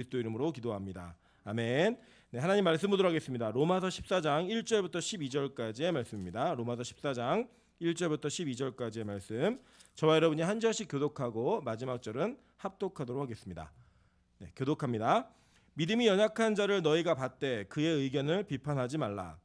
그리스도 이름으로 기도합니다. 아멘. 네, 하나님 말씀 보도록 하겠습니다. 로마서 14장 1절부터 12절까지의 말씀입니다. 로마서 14장 1절부터 12절까지의 말씀. 저와 여러분이 한 절씩 교독하고 마지막 절은 합독하도록 하겠습니다. 네, 교독합니다. 믿음이 연약한 자를 너희가 받되 그의 의견을 비판하지 말라.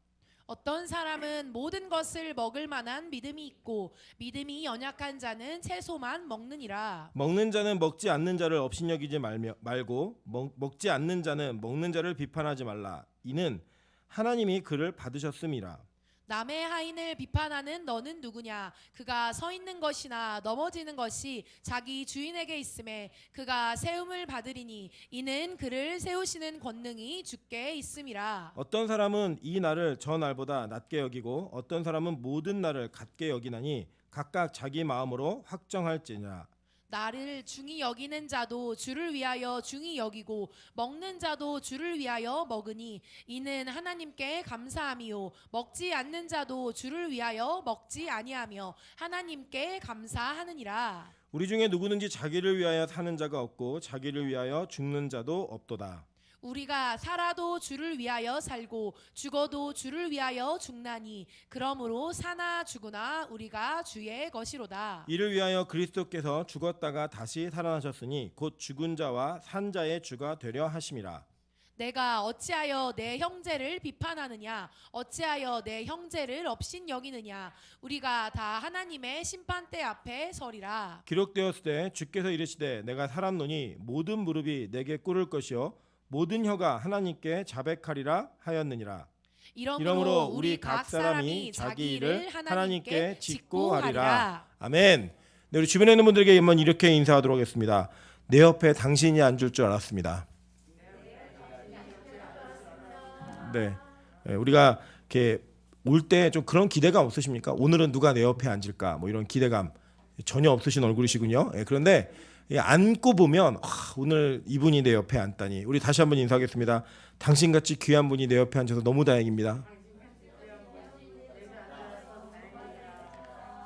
어떤 사람은 모든 것을 먹을 만한 믿음이 있고 믿음이 연약한 자는 채소만 먹느니라. 먹는 자는 먹지 않는 자를 업신여기지 말고 먹지 않는 자는 먹는 자를 비판하지 말라. 이는 하나님이 그를 받으셨음이라. 남의 하인을 비판하는 너는 누구냐? 그가 서 있는 것이나 넘어지는 것이 자기 주인에게 있음에 그가 세움을 받으리니 이는 그를 세우시는 권능이 주께 있음이라. 어떤 사람은 이 날을 저 날보다 낮게 여기고 어떤 사람은 모든 날을 같게 여기나니 각각 자기 마음으로 확정할지니라. 나를 중히 여기는 자도 주를 위하여 중히 여기고 먹는 자도 주를 위하여 먹으니 이는 하나님께 감사함이요 먹지 않는 자도 주를 위하여 먹지 아니하며 하나님께 감사하느니라. 우리 중에 누구든지 자기를 위하여 사는 자가 없고 자기를 위하여 죽는 자도 없도다. 우리가 살아도 주를 위하여 살고 죽어도 주를 위하여 죽나니 그러므로 사나 죽으나 우리가 주의 것이로다. 이를 위하여 그리스도께서 죽었다가 다시 살아나셨으니 곧 죽은 자와 산 자의 주가 되려 하심이라. 내가 어찌하여 내 형제를 비판하느냐? 어찌하여 내 형제를 업신 여기느냐? 우리가 다 하나님의 심판대 앞에 서리라. 기록되었을 때 주께서 이르시되 내가 살았노니 모든 무릎이 내게 꿇을 것이요 모든 혀가 하나님께 자백하리라 하였느니라. 이러므로 우리 각 사람이 자기 일을 하나님께 짓고 하리라. 아멘. 네, 우리 주변에 있는 분들에게 한번 이렇게 인사하도록 하겠습니다. 내 옆에 당신이 앉을 줄 알았습니다. 네, 우리가 이렇게 올 때 좀 그런 기대감 없으십니까? 오늘은 누가 내 옆에 앉을까? 뭐 이런 기대감 전혀 없으신 얼굴이시군요. 그런데 앉고 보면 오늘 이분이 내 옆에 앉다니. 우리 다시 한번 인사하겠습니다. 당신같이 귀한 분이 내 옆에 앉아서 너무 다행입니다.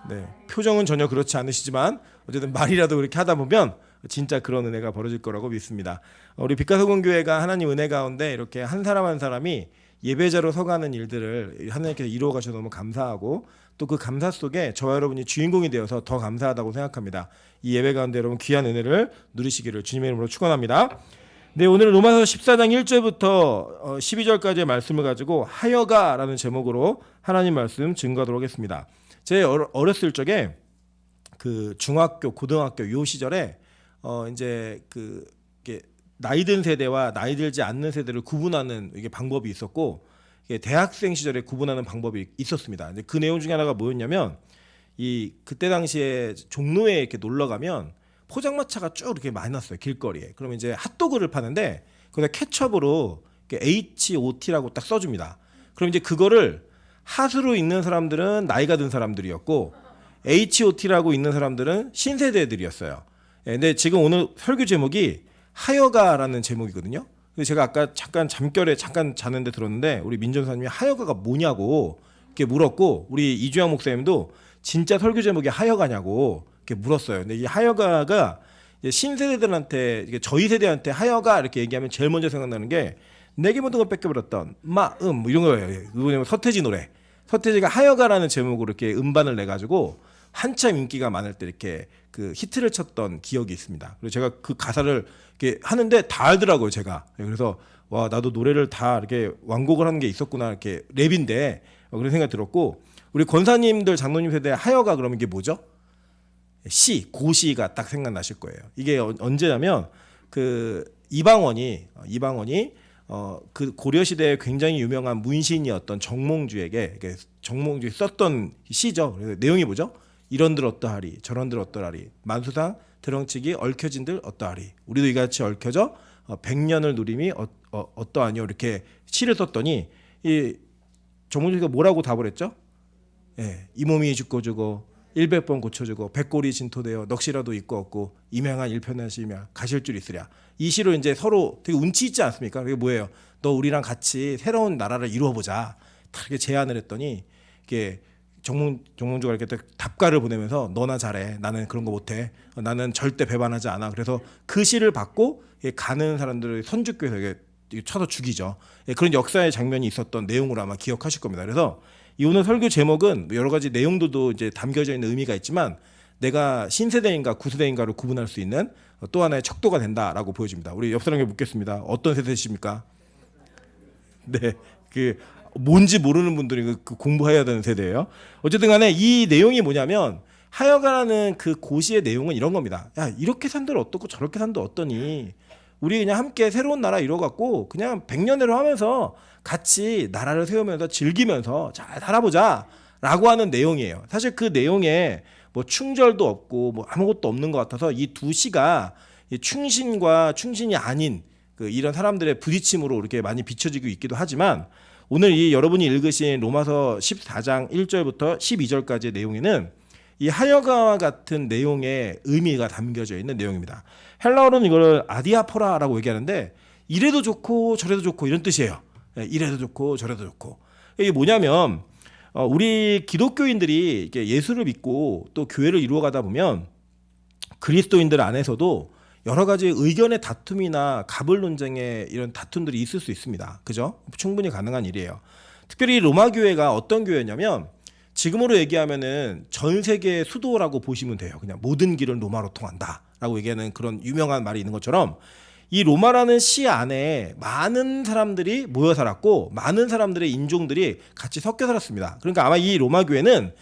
네, 표정은 전혀 그렇지 않으시지만 어쨌든 말이라도 그렇게 하다 보면 진짜 그런 은혜가 벌어질 거라고 믿습니다. 우리 빛가소금교회가 하나님 은혜 가운데 이렇게 한 사람 한 사람이 예배자로 서가는 일들을 하나님께서 이루어 가셔서 너무 감사하고 또 그 감사 속에 저와 여러분이 주인공이 되어서 더 감사하다고 생각합니다. 이 예배 가운데 여러분 귀한 은혜를 누리시기를 주님의 이름으로 축원합니다. 네, 오늘 로마서 14장 1절부터 12절까지의 말씀을 가지고 하여가라는 제목으로 하나님 말씀 증거하도록 하겠습니다. 제 어렸을 적에 그 중학교, 고등학교 요 시절에 이제 그 나이 든 세대와 나이 들지 않는 세대를 구분하는 이게 방법이 있었고 대학생 시절에 구분하는 방법이 있었습니다. 근데 그 내용 중에 하나가 뭐였냐면 그때 당시에 종로에 이렇게 놀러 가면 포장마차가 쭉 이렇게 많이 났어요, 길거리에. 그러면 이제 핫도그를 파는데 거기다 케첩으로 HOT라고 딱 써줍니다. 그럼 이제 그거를 핫으로 있는 사람들은 나이가 든 사람들이었고 HOT라고 있는 사람들은 신세대들이었어요. 근데 지금 오늘 설교 제목이 하여가라는 제목이거든요. 근데 제가 아까 잠깐 잠결에 잠깐 자는데 들었는데 우리 민전사님이 하여가가 뭐냐고 이렇게 물었고 우리 이주영 목사님도 진짜 설교 제목이 하여가냐고 이렇게 물었어요. 근데 이 하여가가 신세대들한테 저희 세대한테 하여가 이렇게 얘기하면 제일 먼저 생각나는 게 내게 모든 걸 뺏겨버렸던 마음 뭐 이런 거예요. 이거 서태지 노래. 서태지가 하여가라는 제목으로 이렇게 음반을 내 가지고 한참 인기가 많을 때 이렇게 그 히트를 쳤던 기억이 있습니다. 그래서 제가 그 가사를 이렇게 하는데 다 알더라고요, 제가. 그래서 와, 나도 노래를 다 이렇게 완곡을 하는 게 있었구나, 이렇게 랩인데 그런 생각이 들었고 우리 권사님들 장로님 세대 하여가 그러면 이게 뭐죠? 고시가 딱 생각나실 거예요. 이게 언제냐면 그 이방원이 그 고려 시대에 굉장히 유명한 문신이었던 정몽주에게 정몽주 썼던 시죠. 그래서 내용이 뭐죠? 이런들 어떠하리 저런들 어떠하리 만수상 드렁치기 얽혀진들 어떠하리 우리도 이같이 얽혀져 100년을 누림이 어떠하뇨 이렇게 시를 썼더니 이 정몽주가 뭐라고 답을 했죠? 이 몸이 죽고 주고 100번 고쳐주고 백골이 진토되어 넋이라도 있고 없고 임양한 일편하시며 가실 줄 있으랴. 이 시로 이제 서로 되게 운치 있지 않습니까? 그게 뭐예요? 너 우리랑 같이 새로운 나라를 이루어보자. 다 이렇게 제안을 했더니 이게 정몽주가 이렇게 답가를 보내면서 너나 잘해. 나는 그런 거 못해. 나는 절대 배반하지 않아. 그래서 그 시를 받고 가는 사람들을 선주교에서 이게 쳐서 죽이죠. 그런 역사의 장면이 있었던 내용으로 아마 기억하실 겁니다. 그래서 이 오늘 설교 제목은 여러 가지 내용들도 이제 담겨져 있는 의미가 있지만 내가 신세대인가 구세대인가를 구분할 수 있는 또 하나의 척도가 된다라고 보여집니다. 우리 옆 사람에게 묻겠습니다. 어떤 세대이십니까? 네, 뭔지 모르는 분들이 그 공부해야 되는 세대예요. 어쨌든 간에 이 내용이 뭐냐면 하여가라는 그 고시의 내용은 이런 겁니다. 야, 이렇게 산들 어떻고 저렇게 산들 어떠니? 우리 그냥 함께 새로운 나라 이뤄갖고 그냥 백년해로 하면서 같이 나라를 세우면서 즐기면서 잘 살아보자 라고 하는 내용이에요. 사실 그 내용에 뭐 충절도 없고 뭐 아무것도 없는 것 같아서 이 두 시가 충신과 충신이 아닌 이런 사람들의 부딪힘으로 이렇게 많이 비춰지고 있기도 하지만 오늘 이 여러분이 읽으신 로마서 14장 1절부터 12절까지의 내용에는 이 하여가와 같은 내용의 의미가 담겨져 있는 내용입니다. 헬라어로는 이걸 아디아포라라고 얘기하는데 이래도 좋고 저래도 좋고 이런 뜻이에요. 이래도 좋고 저래도 좋고. 이게 뭐냐면 우리 기독교인들이 이렇게 예수를 믿고 또 교회를 이루어가다 보면 그리스도인들 안에서도 여러 가지 의견의 다툼이나 갑을 논쟁의 이런 다툼들이 있을 수 있습니다. 그죠? 충분히 가능한 일이에요. 특별히 로마 교회가 어떤 교회냐면 지금으로 얘기하면은 전 세계의 수도라고 보시면 돼요. 그냥 모든 길은 로마로 통한다라고 얘기하는 그런 유명한 말이 있는 것처럼 이 로마라는 시 안에 많은 사람들이 모여 살았고 많은 사람들의 인종들이 같이 섞여 살았습니다. 그러니까 아마 이 로마 교회는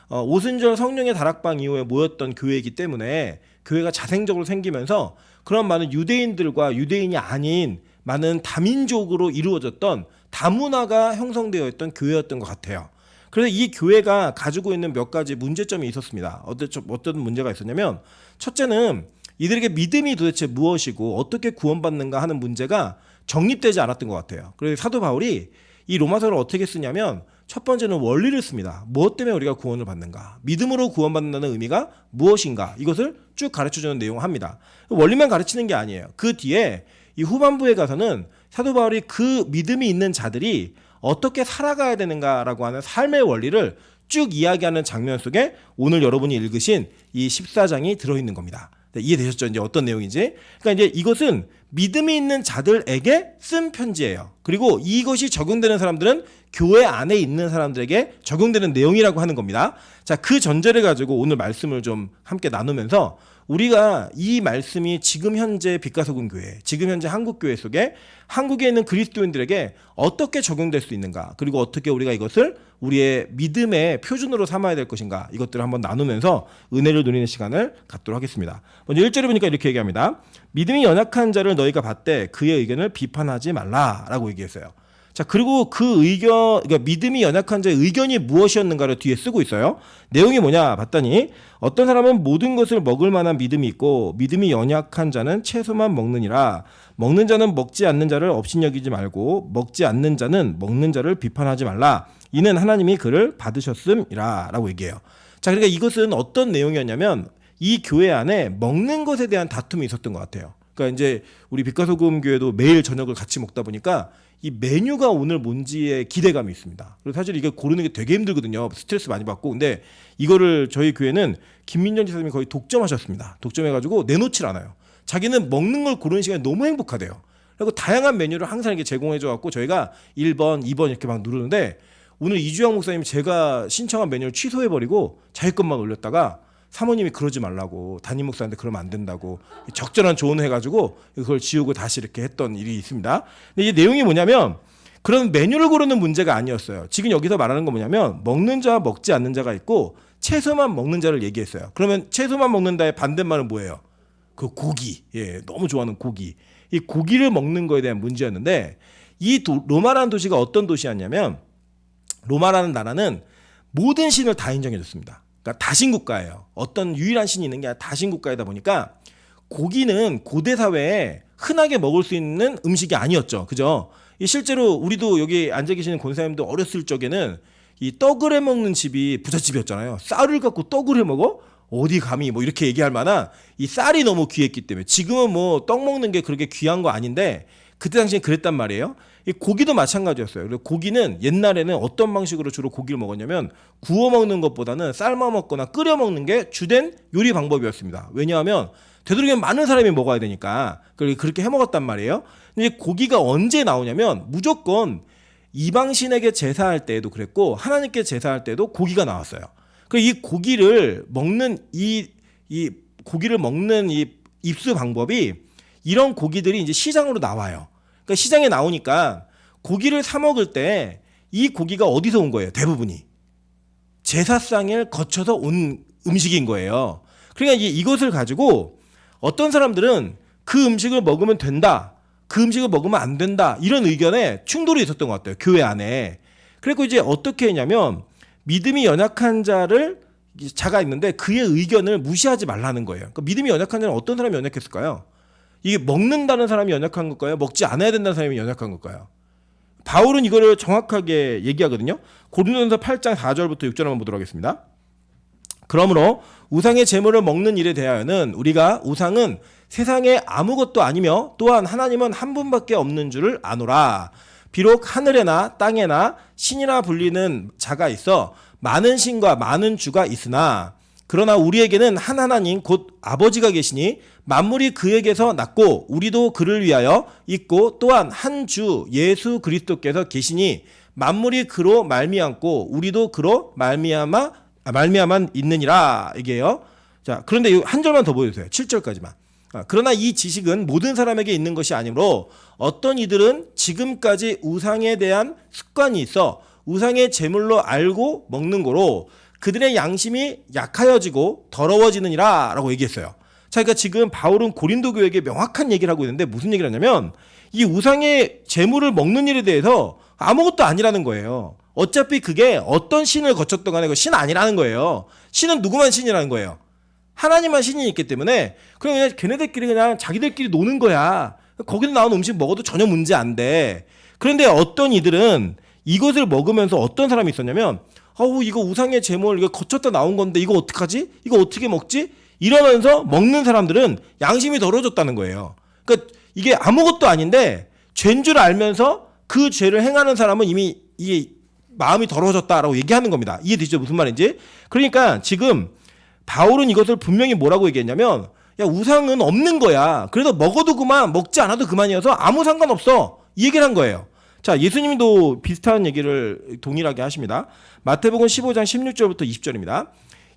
오순절 성령의 다락방 이후에 모였던 교회이기 때문에 교회가 자생적으로 생기면서 그런 많은 유대인들과 유대인이 아닌 많은 다민족으로 이루어졌던 다문화가 형성되어 있던 교회였던 것 같아요. 그래서 이 교회가 가지고 있는 몇 가지 문제점이 있었습니다. 어떤 문제가 있었냐면 첫째는 이들에게 믿음이 도대체 무엇이고 어떻게 구원받는가 하는 문제가 정립되지 않았던 것 같아요. 그래서 사도 바울이 이 로마서를 어떻게 쓰냐면 첫 번째는 원리를 씁니다. 무엇 때문에 우리가 구원을 받는가? 믿음으로 구원받는다는 의미가 무엇인가? 이것을 쭉 가르쳐주는 내용을 합니다. 원리만 가르치는 게 아니에요. 그 뒤에 이 후반부에 가서는 사도 바울이 그 믿음이 있는 자들이 어떻게 살아가야 되는가라고 하는 삶의 원리를 쭉 이야기하는 장면 속에 오늘 여러분이 읽으신 이 14장이 들어있는 겁니다. 네, 이해되셨죠? 이제 어떤 내용인지. 그러니까 이제 이것은 믿음이 있는 자들에게 쓴 편지예요. 그리고 이것이 적용되는 사람들은 교회 안에 있는 사람들에게 적용되는 내용이라고 하는 겁니다. 자, 그 전제를 가지고 오늘 말씀을 좀 함께 나누면서 우리가 이 말씀이 지금 현재 빛가서군 교회, 지금 현재 한국 교회 속에 한국에 있는 그리스도인들에게 어떻게 적용될 수 있는가, 그리고 어떻게 우리가 이것을 우리의 믿음의 표준으로 삼아야 될 것인가, 이것들을 한번 나누면서 은혜를 누리는 시간을 갖도록 하겠습니다. 먼저 1절에 보니까 이렇게 얘기합니다. 믿음이 연약한 자를 너희가 봤되 그의 의견을 비판하지 말라라고 얘기했어요. 자, 그리고 그 의견, 그러니까 믿음이 연약한 자의 의견이 무엇이었는가를 뒤에 쓰고 있어요. 내용이 뭐냐 봤더니 어떤 사람은 모든 것을 먹을 만한 믿음이 있고 믿음이 연약한 자는 채소만 먹느니라. 먹는 자는 먹지 않는 자를 업신여기지 말고 먹지 않는 자는 먹는 자를 비판하지 말라. 이는 하나님이 그를 받으셨음이라 라고 얘기해요. 자, 그러니까 이것은 어떤 내용이었냐면 이 교회 안에 먹는 것에 대한 다툼이 있었던 것 같아요. 그러니까 이제 우리 빛가소금 교회도 매일 저녁을 같이 먹다 보니까 이 메뉴가 오늘 뭔지에 기대감이 있습니다. 그리고 사실 이게 고르는 게 되게 힘들거든요. 스트레스 많이 받고. 근데 이거를 저희 교회는 김민정 지사님이 거의 독점하셨습니다. 독점해가지고 내놓질 않아요. 자기는 먹는 걸 고르는 시간이 너무 행복하대요. 그리고 다양한 메뉴를 항상 이렇게 제공해줘갖고 저희가 1번, 2번 이렇게 막 누르는데 오늘 이주영 목사님이 제가 신청한 메뉴를 취소해버리고 자기 것만 올렸다가 사모님이 그러지 말라고, 담임 목사한테 그러면 안 된다고 적절한 조언을 해가지고 그걸 지우고 다시 이렇게 했던 일이 있습니다. 근데 이 내용이 뭐냐면 그런 메뉴를 고르는 문제가 아니었어요. 지금 여기서 말하는 건 뭐냐면 먹는 자와 먹지 않는 자가 있고 채소만 먹는 자를 얘기했어요. 그러면 채소만 먹는다의 반대말은 뭐예요? 그 고기, 너무 좋아하는 고기. 이 고기를 먹는 거에 대한 문제였는데 이 로마라는 도시가 어떤 도시였냐면 로마라는 나라는 모든 신을 다 인정해줬습니다. 그러니까 다신국가예요. 어떤 유일한 신이 있는 게 아니라 다신국가이다 보니까 고기는 고대 사회에 흔하게 먹을 수 있는 음식이 아니었죠. 그죠? 실제로 우리도 여기 앉아 계시는 권사님도 어렸을 적에는 이 떡을 해 먹는 집이 부잣집이었잖아요. 쌀을 갖고 떡을 해 먹어? 어디 감히 뭐 이렇게 얘기할 만한 이 쌀이 너무 귀했기 때문에 지금은 뭐 떡 먹는 게 그렇게 귀한 거 아닌데 그때 당시엔 그랬단 말이에요. 이 고기도 마찬가지였어요. 그리고 고기는 옛날에는 어떤 방식으로 주로 고기를 먹었냐면 구워 먹는 것보다는 삶아 먹거나 끓여 먹는 게 주된 요리 방법이었습니다. 왜냐하면 되도록이면 많은 사람이 먹어야 되니까 그렇게 해 먹었단 말이에요. 근데 고기가 언제 나오냐면 무조건 이방신에게 제사할 때에도 그랬고 하나님께 제사할 때도 고기가 나왔어요. 그리고 이 고기를 먹는 이 고기를 먹는 이 입수 방법이 이런 고기들이 이제 시장으로 나와요. 그러니까 시장에 나오니까 고기를 사 먹을 때 이 고기가 어디서 온 거예요? 대부분이 제사상을 거쳐서 온 음식인 거예요. 그러니까 이것을 가지고 어떤 사람들은 그 음식을 먹으면 된다, 그 음식을 먹으면 안 된다 이런 의견에 충돌이 있었던 것 같아요. 교회 안에. 그리고 이제 어떻게 했냐면 믿음이 연약한 자가 있는데 그의 의견을 무시하지 말라는 거예요. 그러니까 믿음이 연약한 자는 어떤 사람이 연약했을까요? 이게 먹는다는 사람이 연약한 걸까요? 먹지 않아야 된다는 사람이 연약한 걸까요? 바울은 이거를 정확하게 얘기하거든요. 고린도전서 8장 4절부터 6절 한번 보도록 하겠습니다. 그러므로 우상의 제물을 먹는 일에 대하여는 우리가 우상은 세상에 아무것도 아니며 또한 하나님은 한 분밖에 없는 줄을 아노라. 비록 하늘에나 땅에나 신이라 불리는 자가 있어 많은 신과 많은 주가 있으나 그러나 우리에게는 한 하나님 곧 아버지가 계시니 만물이 그에게서 났고 우리도 그를 위하여 있고 또한 한 주 예수 그리스도께서 계시니 만물이 그로 말미암고 우리도 그로 말미암아 있느니라 이게요. 자, 그런데 한 절만 더 보여주세요. 7절까지만. 그러나 이 지식은 모든 사람에게 있는 것이 아니므로 어떤 이들은 지금까지 우상에 대한 습관이 있어 우상의 제물로 알고 먹는 거로 그들의 양심이 약하여지고 더러워지느니라 라고 얘기했어요. 자, 그러니까 지금 바울은 고린도 교회에게 명확한 얘기를 하고 있는데 무슨 얘기를 하냐면 이 우상의 제물을 먹는 일에 대해서 아무것도 아니라는 거예요. 어차피 그게 어떤 신을 거쳤던 간에 그 신 아니라는 거예요. 신은 누구만 신이라는 거예요. 하나님만 신이 있기 때문에 그냥 걔네들끼리 그냥 자기들끼리 노는 거야. 거기서 나온 음식 먹어도 전혀 문제 안 돼. 그런데 어떤 이들은 이것을 먹으면서 어떤 사람이 있었냐면 이거 우상의 제물 이거 거쳤다 나온 건데 이거 어떡하지? 이거 어떻게 먹지? 이러면서 먹는 사람들은 양심이 더러워졌다는 거예요. 그러니까 이게 아무것도 아닌데 죄인 줄 알면서 그 죄를 행하는 사람은 이미 이게 마음이 더러워졌다라고 얘기하는 겁니다. 이해되시죠? 무슨 말인지? 그러니까 지금 바울은 이것을 분명히 뭐라고 얘기했냐면 야, 우상은 없는 거야. 그래도 먹어도 그만, 먹지 않아도 그만이어서 아무 상관없어. 이 얘기를 한 거예요. 자, 예수님도 비슷한 얘기를 동일하게 하십니다. 마태복음 15장 16절부터 20절입니다.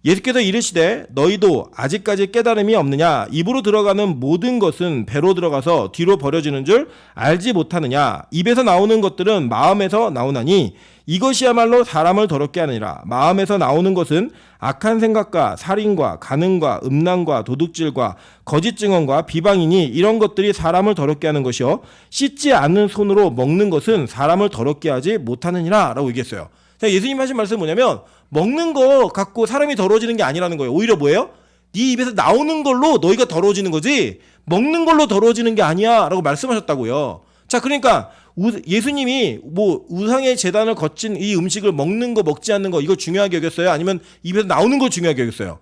예수께서 이르시되 너희도 아직까지 깨달음이 없느냐? 입으로 들어가는 모든 것은 배로 들어가서 뒤로 버려지는 줄 알지 못하느냐? 입에서 나오는 것들은 마음에서 나오나니 이것이야말로 사람을 더럽게 하느니라. 마음에서 나오는 것은 악한 생각과 살인과 간음과 음란과 도둑질과 거짓 증언과 비방이니 이런 것들이 사람을 더럽게 하는 것이요 씻지 않는 손으로 먹는 것은 사람을 더럽게 하지 못하느니라 라고 얘기했어요. 자, 예수님 하신 말씀은 뭐냐면 먹는 거 갖고 사람이 더러워지는 게 아니라는 거예요. 오히려 뭐예요? 네 입에서 나오는 걸로 너희가 더러워지는 거지 먹는 걸로 더러워지는 게 아니야 라고 말씀하셨다고요. 자, 그러니까 예수님이 뭐 우상의 제단을 거친 이 음식을 먹는 거 먹지 않는 거 이거 중요하게 여겼어요? 아니면 입에서 나오는 걸 중요하게 여겼어요?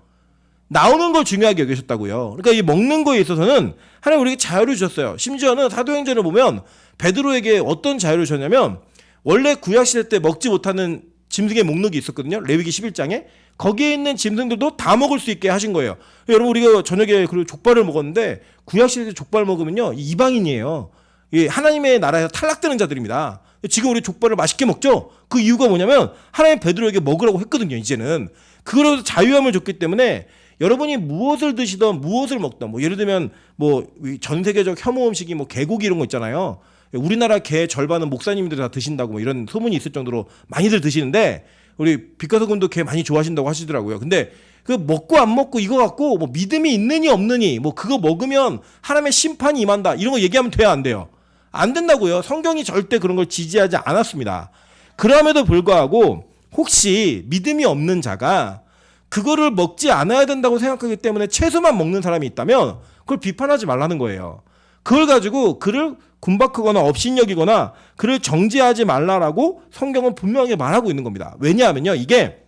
나오는 걸 중요하게 여기셨다고요. 그러니까 이 먹는 거에 있어서는 하나님 우리에게 자유를 주셨어요. 심지어는 사도행전을 보면 베드로에게 어떤 자유를 주셨냐면 원래 구약시대 때 먹지 못하는 짐승의 목록이 있었거든요. 레위기 11장에 거기에 있는 짐승들도 다 먹을 수 있게 하신 거예요. 여러분 우리가 저녁에 그리고 족발을 먹었는데 구약시대 때 족발 먹으면요 이방인이에요. 하나님의 나라에서 탈락되는 자들입니다. 지금 우리 족발을 맛있게 먹죠. 그 이유가 뭐냐면 하나님 베드로에게 먹으라고 했거든요. 이제는 그거로 자유함을 줬기 때문에 여러분이 무엇을 드시던 무엇을 먹던 뭐 예를 들면 뭐 전 세계적 혐오 음식이 뭐 개고기 이런 거 있잖아요. 우리나라 개 절반은 목사님들이 다 드신다고 뭐 이런 소문이 있을 정도로 많이들 드시는데 우리 빛가서군도 개 많이 좋아하신다고 하시더라고요. 근데 그 먹고 안 먹고 이거 갖고 뭐 믿음이 있느니 없느니 뭐 그거 먹으면 하나님의 심판이 임한다 이런 거 얘기하면 돼야 안 돼요? 안 된다고요. 성경이 절대 그런 걸 지지하지 않았습니다. 그럼에도 불구하고 혹시 믿음이 없는 자가 그거를 먹지 않아야 된다고 생각하기 때문에 채소만 먹는 사람이 있다면 그걸 비판하지 말라는 거예요. 그걸 가지고 그를 군박하거나 업신여기거나 그를 정죄하지 말라라고 성경은 분명하게 말하고 있는 겁니다. 왜냐하면요. 이게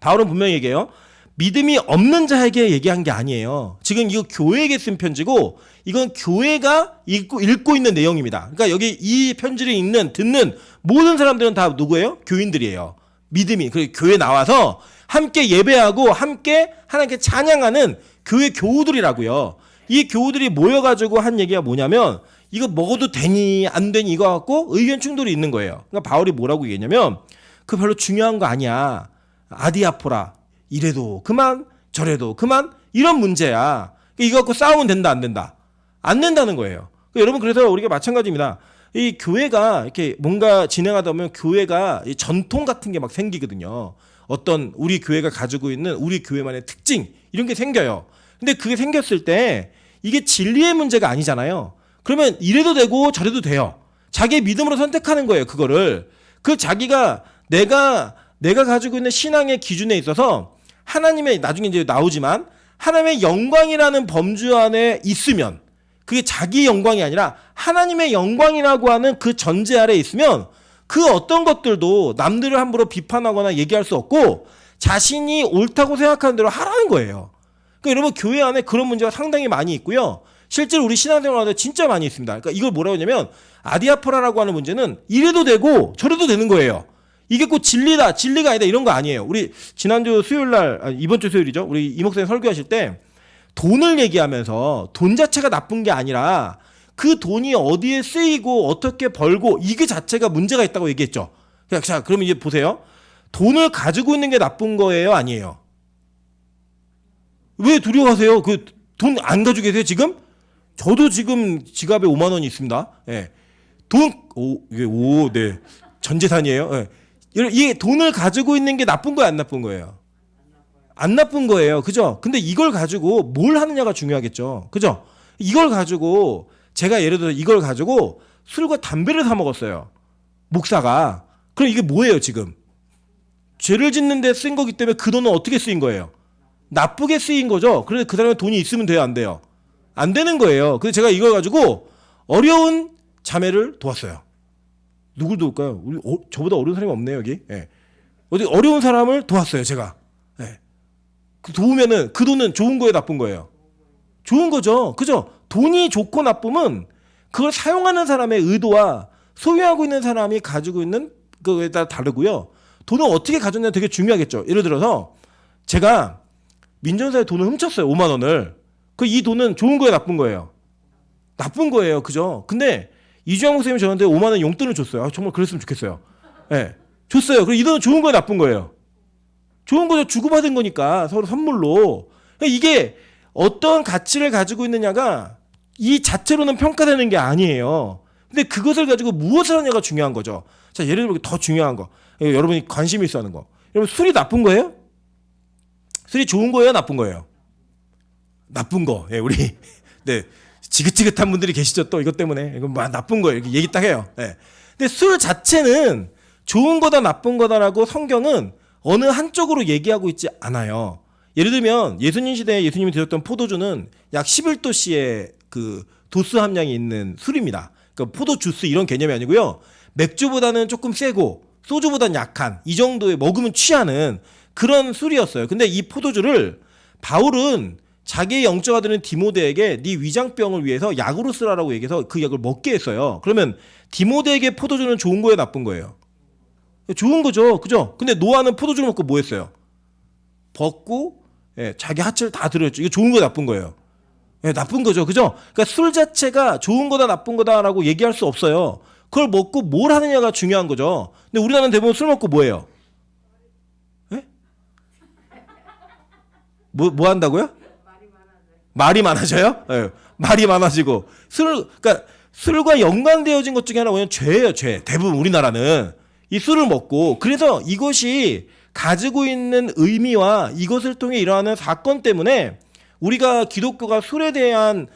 바울은 분명히 얘기해요. 믿음이 없는 자에게 얘기한 게 아니에요. 지금 이거 교회에게 쓴 편지고 이건 교회가 읽고 있는 내용입니다. 그러니까 여기 이 편지를 듣는 모든 사람들은 다 누구예요? 교인들이에요. 믿음이. 그리고 교회 나와서 함께 예배하고 함께 하나님께 찬양하는 교회 교우들이라고요. 이 교우들이 모여가지고 한 얘기가 뭐냐면 이거 먹어도 되니 안 되니 이거 갖고 의견 충돌이 있는 거예요. 그러니까 바울이 뭐라고 얘기했냐면 그 별로 중요한 거 아니야. 아디아포라 이래도 그만 저래도 그만 이런 문제야. 이거 갖고 싸우면 된다 안 된다? 안 된다는 거예요. 그러니까 여러분 그래서 우리가 마찬가지입니다. 이 교회가 이렇게 뭔가 진행하다 보면 교회가 이 전통 같은 게 막 생기거든요. 어떤 우리 교회가 가지고 있는 우리 교회만의 특징 이런 게 생겨요. 근데 그게 생겼을 때 이게 진리의 문제가 아니잖아요. 그러면 이래도 되고 저래도 돼요. 자기의 믿음으로 선택하는 거예요. 그거를 그 자기가 내가 가지고 있는 신앙의 기준에 있어서 하나님의 나중에 이제 나오지만 하나님의 영광이라는 범주 안에 있으면 그게 자기 영광이 아니라 하나님의 영광이라고 하는 그 전제 아래에 있으면 그 어떤 것들도 남들을 함부로 비판하거나 얘기할 수 없고 자신이 옳다고 생각하는 대로 하라는 거예요. 그러니까 여러분 교회 안에 그런 문제가 상당히 많이 있고요. 실제로 우리 신앙생활에 진짜 많이 있습니다. 그러니까 이걸 뭐라고 하냐면 아디아포라라고 하는 문제는 이래도 되고 저래도 되는 거예요. 이게 꼭 진리다, 진리가 아니다 이런 거 아니에요. 우리 지난주 수요일 날, 이번 주 수요일이죠. 우리 이 목사님 설교하실 때 돈을 얘기하면서 돈 자체가 나쁜 게 아니라 그 돈이 어디에 쓰이고 어떻게 벌고 이게 자체가 문제가 있다고 얘기했죠. 자, 그러면 이제 보세요. 돈을 가지고 있는 게 나쁜 거예요, 아니에요? 왜 두려워하세요? 그 돈 안 가지고 계세요, 지금? 저도 지금 지갑에 5만 원이 있습니다. 예. 네. 전 재산이에요. 예. 이 돈을 가지고 있는 게 나쁜 거예요, 안 나쁜 거예요? 안 나쁜 거예요. 그죠? 근데 이걸 가지고 뭘 하느냐가 중요하겠죠. 그죠? 이걸 가지고 제가 예를 들어 이걸 가지고 술과 담배를 사 먹었어요. 목사가. 그럼 이게 뭐예요, 지금? 죄를 짓는 데 쓴 거기 때문에 그 돈은 어떻게 쓰인 거예요? 나쁘게 쓰인 거죠. 그래서 그 사람의 돈이 있으면 돼요, 안 돼요? 안 되는 거예요. 그래서 제가 이걸 가지고 어려운 자매를 도왔어요. 누굴 도울까요? 우리 저보다 어려운 사람이 없네요, 여기. 예. 어디 어려운 사람을 도왔어요, 제가. 예. 그 도우면은 그 돈은 좋은 거예요, 나쁜 거예요? 좋은 거죠. 그죠? 돈이 좋고 나쁨은 그걸 사용하는 사람의 의도와 소유하고 있는 사람이 가지고 있는 그거에 따라 다르고요. 돈을 어떻게 가졌냐가 되게 중요하겠죠. 예를 들어서 제가 민전사에 돈을 훔쳤어요. 5만 원을. 이 돈은 좋은 거예요, 나쁜 거예요? 나쁜 거예요. 그죠? 근데 이주영 목사님이 저한테 5만 원 용돈을 줬어요. 정말 그랬으면 좋겠어요. 네. 줬어요. 그럼 이 돈은 좋은 거예요, 나쁜 거예요? 좋은 거죠. 주고받은 거니까 서로 선물로. 그러니까 이게 어떤 가치를 가지고 있느냐가 이 자체로는 평가되는 게 아니에요. 근데 그것을 가지고 무엇을 하느냐가 중요한 거죠. 자, 예를 들면 더 중요한 거. 여러분이 관심이 있어 하는 거. 여러분 술이 나쁜 거예요? 술이 좋은 거예요, 나쁜 거예요? 나쁜 거. 예, 우리 네. 지긋지긋한 분들이 계시죠. 또 이것 때문에 이거 나쁜 거예요. 이렇게 얘기 딱 해요. 예. 근데 술 자체는 좋은 거다 나쁜 거다라고 성경은 어느 한쪽으로 얘기하고 있지 않아요. 예를 들면 예수님 시대에 예수님이 드셨던 포도주는 약 11도씨의 그 도수 함량이 있는 술입니다. 그러니까 포도 주스 이런 개념이 아니고요. 맥주보다는 조금 세고 소주보다는 약한 이 정도의 먹으면 취하는 그런 술이었어요. 근데 이 포도주를 바울은 자기의 영적 아들인 디모데에게 네 위장병을 위해서 약으로 쓰라라고 얘기해서 그 약을 먹게 했어요. 그러면 디모데에게 포도주는 좋은 거예요, 나쁜 거예요? 좋은 거죠. 그죠? 근데 노아는 포도주를 먹고 뭐 했어요? 벗고 자기 하체를 다 드러냈죠. 이거 좋은 거예요, 나쁜 거예요? 나쁜 거죠. 그죠? 그러니까 술 자체가 좋은 거다 나쁜 거다라고 얘기할 수 없어요. 그걸 먹고 뭘 하느냐가 중요한 거죠. 근데 우리나라는 대부분 술 먹고 뭐 해요? 뭐 한다고요? 말이 많아져요? 네. 말이 많아지고 그러니까 술과 연관되어진 것 중에 하나가 뭐냐면 죄예요, 죄. 대부분 우리나라는 이 술을 먹고 그래서 이것이 가지고 있는 의미와 이것을 통해 일어나는 사건 때문에 우리가 기독교가 술에 대한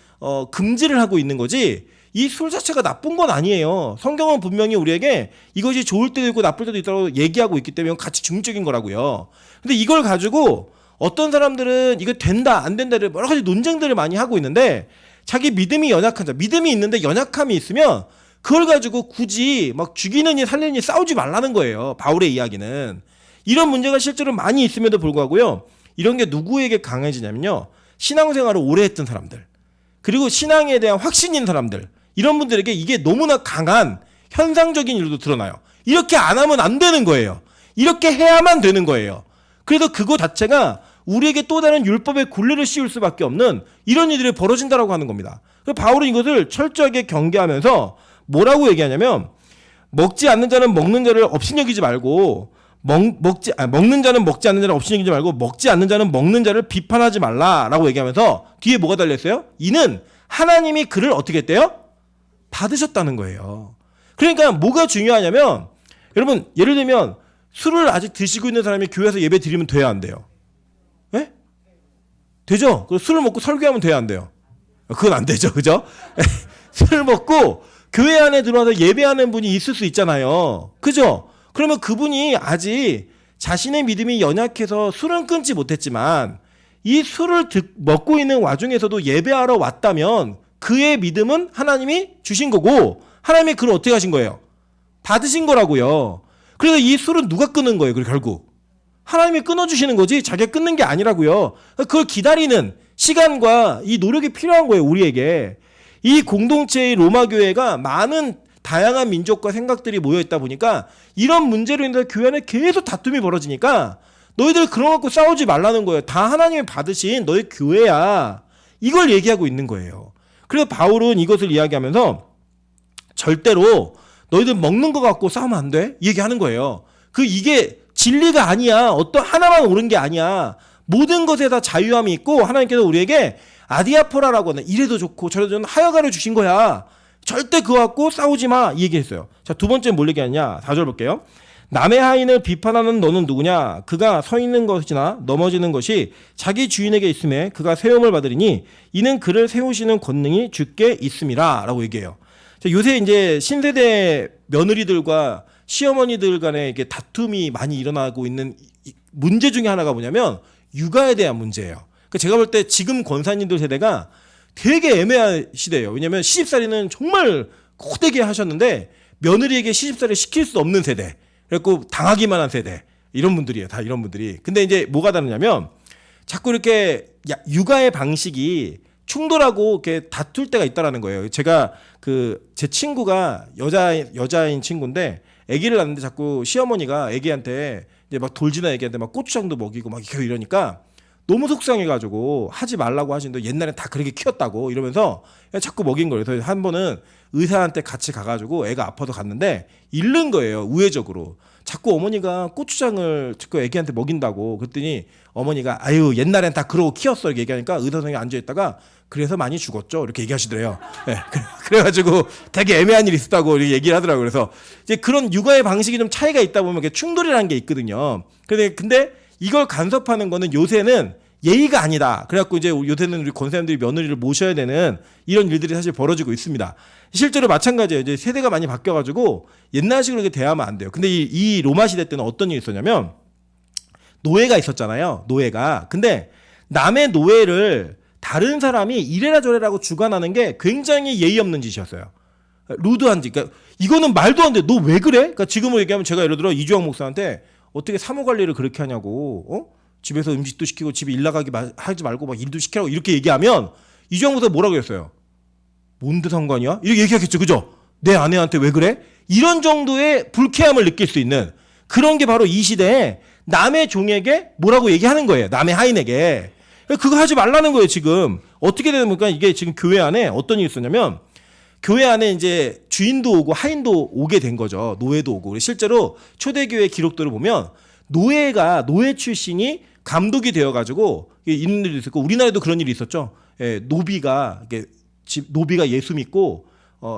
금지를 하고 있는 거지 이 술 자체가 나쁜 건 아니에요. 성경은 분명히 우리에게 이것이 좋을 때도 있고 나쁠 때도 있다고 얘기하고 있기 때문에 같이 중립적인 거라고요. 근데 이걸 가지고 어떤 사람들은 이거 된다 안 된다를 여러 가지 논쟁들을 많이 하고 있는데 자기 믿음이 연약한 자, 믿음이 있는데 연약함이 있으면 그걸 가지고 굳이 막 죽이느니 살리느니 싸우지 말라는 거예요. 바울의 이야기는. 이런 문제가 실제로 많이 있음에도 불구하고요. 이런 게 누구에게 강해지냐면요. 신앙생활을 오래 했던 사람들. 그리고 신앙에 대한 확신인 사람들. 이런 분들에게 이게 너무나 강한 현상적인 일도 드러나요. 이렇게 안 하면 안 되는 거예요. 이렇게 해야만 되는 거예요. 그래서 그거 자체가 우리에게 또 다른 율법의 굴레를 씌울 수밖에 없는 이런 일들이 벌어진다라고 하는 겁니다. 바울은 이것을 철저하게 경계하면서 뭐라고 얘기하냐면 먹지 않는 자는 먹는 자를 업신여기지 말고 먹는 자는 먹지 않는 자를 업신여기지 말고 먹지 않는 자는 먹는 자를 비판하지 말라라고 얘기하면서 뒤에 뭐가 달렸어요? 이는 하나님이 그를 어떻게 했대요? 받으셨다는 거예요. 그러니까 뭐가 중요하냐면 여러분 예를 들면 술을 아직 드시고 있는 사람이 교회에서 예배 드리면 돼야 안 돼요? 예? 되죠? 술을 먹고 설교하면 돼야 안 돼요? 그건 안 되죠. 그죠? 술을 먹고 교회 안에 들어와서 예배하는 분이 있을 수 있잖아요. 그죠? 그러면 그분이 아직 자신의 믿음이 연약해서 술은 끊지 못했지만 이 술을 먹고 있는 와중에서도 예배하러 왔다면 그의 믿음은 하나님이 주신 거고 하나님이 그를 어떻게 하신 거예요? 받으신 거라고요. 그래서 이 술은 누가 끊는 거예요? 결국 하나님이 끊어주시는 거지 자기가 끊는 게 아니라고요. 그걸 기다리는 시간과 이 노력이 필요한 거예요. 우리에게. 이 공동체의 로마 교회가 많은 다양한 민족과 생각들이 모여있다 보니까 이런 문제로 인해서 교회 안에 계속 다툼이 벌어지니까 너희들 그런 거 갖고 싸우지 말라는 거예요. 다 하나님이 받으신 너희 교회야. 이걸 얘기하고 있는 거예요. 그래서 바울은 이것을 이야기하면서 절대로 너희들 먹는 거 갖고 싸우면 안 돼. 얘기하는 거예요. 이게 진리가 아니야. 어떤 하나만 옳은 게 아니야. 모든 것에 다 자유함이 있고 하나님께서 우리에게 아디아포라라고 하는 이래도 좋고 저래도 좋은 하여가를 주신 거야. 절대 그거 갖고 싸우지 마. 이 얘기했어요. 자, 두 번째 뭘 얘기하냐. 4절 볼게요. 남의 하인을 비판하는 너는 누구냐? 그가 서 있는 것이나 넘어지는 것이 자기 주인에게 있음에 그가 세움을 받으리니 이는 그를 세우시는 권능이 주께 있음이라 라고 얘기해요. 자, 요새 이제 신세대 며느리들과 시어머니들 간에 이게 다툼이 많이 일어나고 있는 문제 중에 하나가 뭐냐면 육아에 대한 문제예요. 그러니까 제가 볼 때 지금 권사님들 세대가 되게 애매한 시대예요. 왜냐하면 시집살이는 정말 고되게 하셨는데 며느리에게 시집살이 시킬 수 없는 세대. 그래갖고 당하기만 한 세대. 이런 분들이에요. 다 이런 분들이. 근데 이제 뭐가 다르냐면 자꾸 이렇게 육아의 방식이 충돌하고 이렇게 다툴 때가 있다라는 거예요. 제가 제 친구가 여자인 친구인데 아기를 낳는데 자꾸 시어머니가 아기한테 이제 막 돌지나 아기한테 막 고추장도 먹이고 막 이러니까 너무 속상해가지고 하지 말라고 하시는데 옛날엔 다 그렇게 키웠다고 이러면서 자꾸 먹인 거예요. 그래서 한 번은 의사한테 같이 가가지고 애가 아파서 갔는데 잃는 거예요. 우회적으로. 자꾸 어머니가 고추장을 자꾸 애기한테 먹인다고 그랬더니 어머니가 아유 옛날엔 다 그러고 키웠어 이렇게 얘기하니까 의사 선생님이 앉아있다가 그래서 많이 죽었죠 이렇게 얘기하시더래요. 네. 그래가지고 되게 애매한 일이 있었다고 이렇게 얘기를 하더라고요. 그래서 이제 그런 육아의 방식이 좀 차이가 있다 보면 충돌이라는 게 있거든요. 근데 이걸 간섭하는 거는 요새는 예의가 아니다. 그래갖고 이제 요새는 우리 권사님들이 며느리를 모셔야 되는 이런 일들이 사실 벌어지고 있습니다. 실제로 마찬가지예요. 이제 세대가 많이 바뀌어가지고 옛날식으로 이렇게 대하면 안 돼요. 근데 이 로마 시대 때는 어떤 일이 있었냐면 노예가 있었잖아요. 노예가. 근데 남의 노예를 다른 사람이 이래라 저래라고 주관하는 게 굉장히 예의 없는 짓이었어요. 루드한 짓. 그러니까 이거는 말도 안 돼. 너 왜 그래? 그러니까 지금으로 얘기하면 제가 예를 들어 이주영 목사한테 어떻게 사무 관리를 그렇게 하냐고. 집에서 음식도 시키고 집에 일 나가기 하지 말고 막 일도 시키라고 이렇게 얘기하면 이주영 목사 뭐라고 했어요? 뭔데 상관이야? 이렇게 얘기하겠죠. 그죠? 내 아내한테 왜 그래? 이런 정도의 불쾌함을 느낄 수 있는 그런 게 바로 이 시대에 남의 종에게 뭐라고 얘기하는 거예요. 남의 하인에게. 그거 하지 말라는 거예요, 지금. 어떻게 되는 겁니까? 이게 지금 교회 안에 어떤 일이 있었냐면 교회 안에 이제 주인도 오고 하인도 오게 된 거죠. 노예도 오고. 실제로 초대교회 기록들을 보면 노예 출신이 감독이 되어가지고 있는 일이 있었고 우리나라에도 그런 일이 있었죠. 예, 노비가 예수 믿고